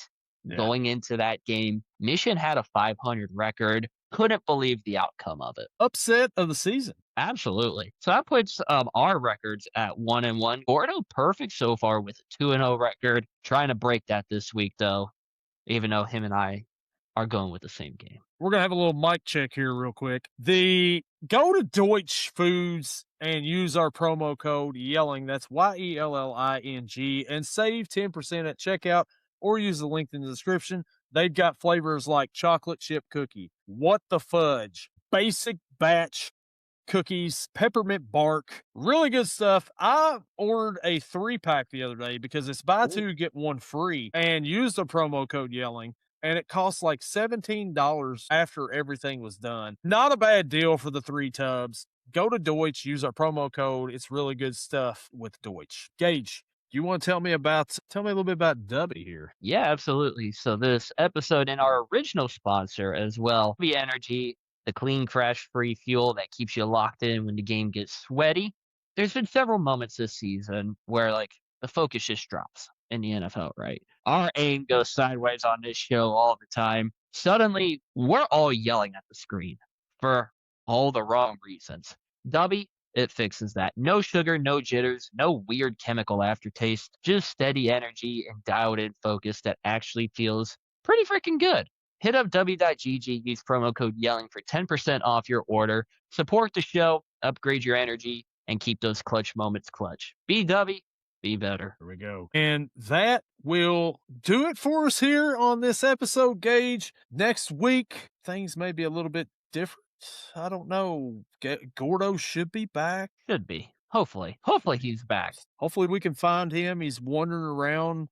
Yeah. Going into that game. Mission had a 500 record. Couldn't believe the outcome of it. Upset of the season. Absolutely. So that puts our records at 1-1. Gordo perfect so far with a 2-0 record. Trying to break that this week, though, even though him and I are going with the same game. We're going to have a little mic check here real quick. Go to Deutsch Foods and use our promo code YELLING. That's YELLING and save 10% at checkout. Or use the link in the description. They've got flavors like chocolate chip cookie, what the fudge, basic batch cookies, peppermint bark, really good stuff. I ordered a 3-pack the other day because it's buy 2, get 1 free and used the promo code YELLING. And it costs like $17 after everything was done. Not a bad deal for the 3 tubs. Go to Deutsch, use our promo code. It's really good stuff with Deutsch. Gage, you want to tell me a little bit about Dubby here? Yeah, absolutely. So this episode and our original sponsor as well, the Energy, the clean, crash-free fuel that keeps you locked in when the game gets sweaty. There's been several moments this season where, like, the focus just drops in the NFL, right? Our aim goes sideways on this show all the time. Suddenly, we're all yelling at the screen for all the wrong reasons. Dubby, it fixes that. No sugar, no jitters, no weird chemical aftertaste, just steady energy and dialed in focus that actually feels pretty freaking good. Hit up w.gg, use promo code yelling for 10% off your order. Support the show, upgrade your energy, and keep those clutch moments clutch. Be Dubby, be better. There we go. And that will do it for us here on this episode, Gage. Next week, things may be a little bit different. I don't know. Gordo should be back. Should be. Hopefully. Hopefully he's back. Hopefully we can find him. He's wandering around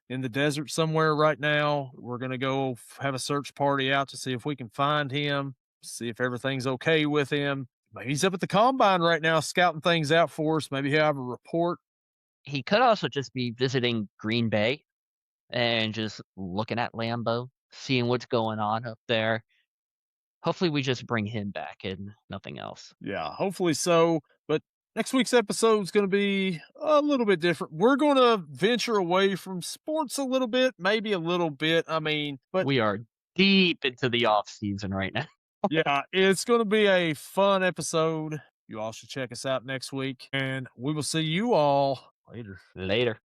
in the desert somewhere right now. We're going to go have a search party out to see if we can find him, see if everything's okay with him. Maybe he's up at the combine right now scouting things out for us. Maybe he'll have a report. He could also just be visiting Green Bay and just looking at Lambeau, seeing what's going on up there. Hopefully we just bring him back and nothing else. Yeah, hopefully so. But next week's episode is going to be a little bit different. We're going to venture away from sports a little bit, maybe a little bit. I mean, but We are deep into the off season right now. yeah, it's going to be a fun episode. You all should check us out next week, and we will see you all later. Later.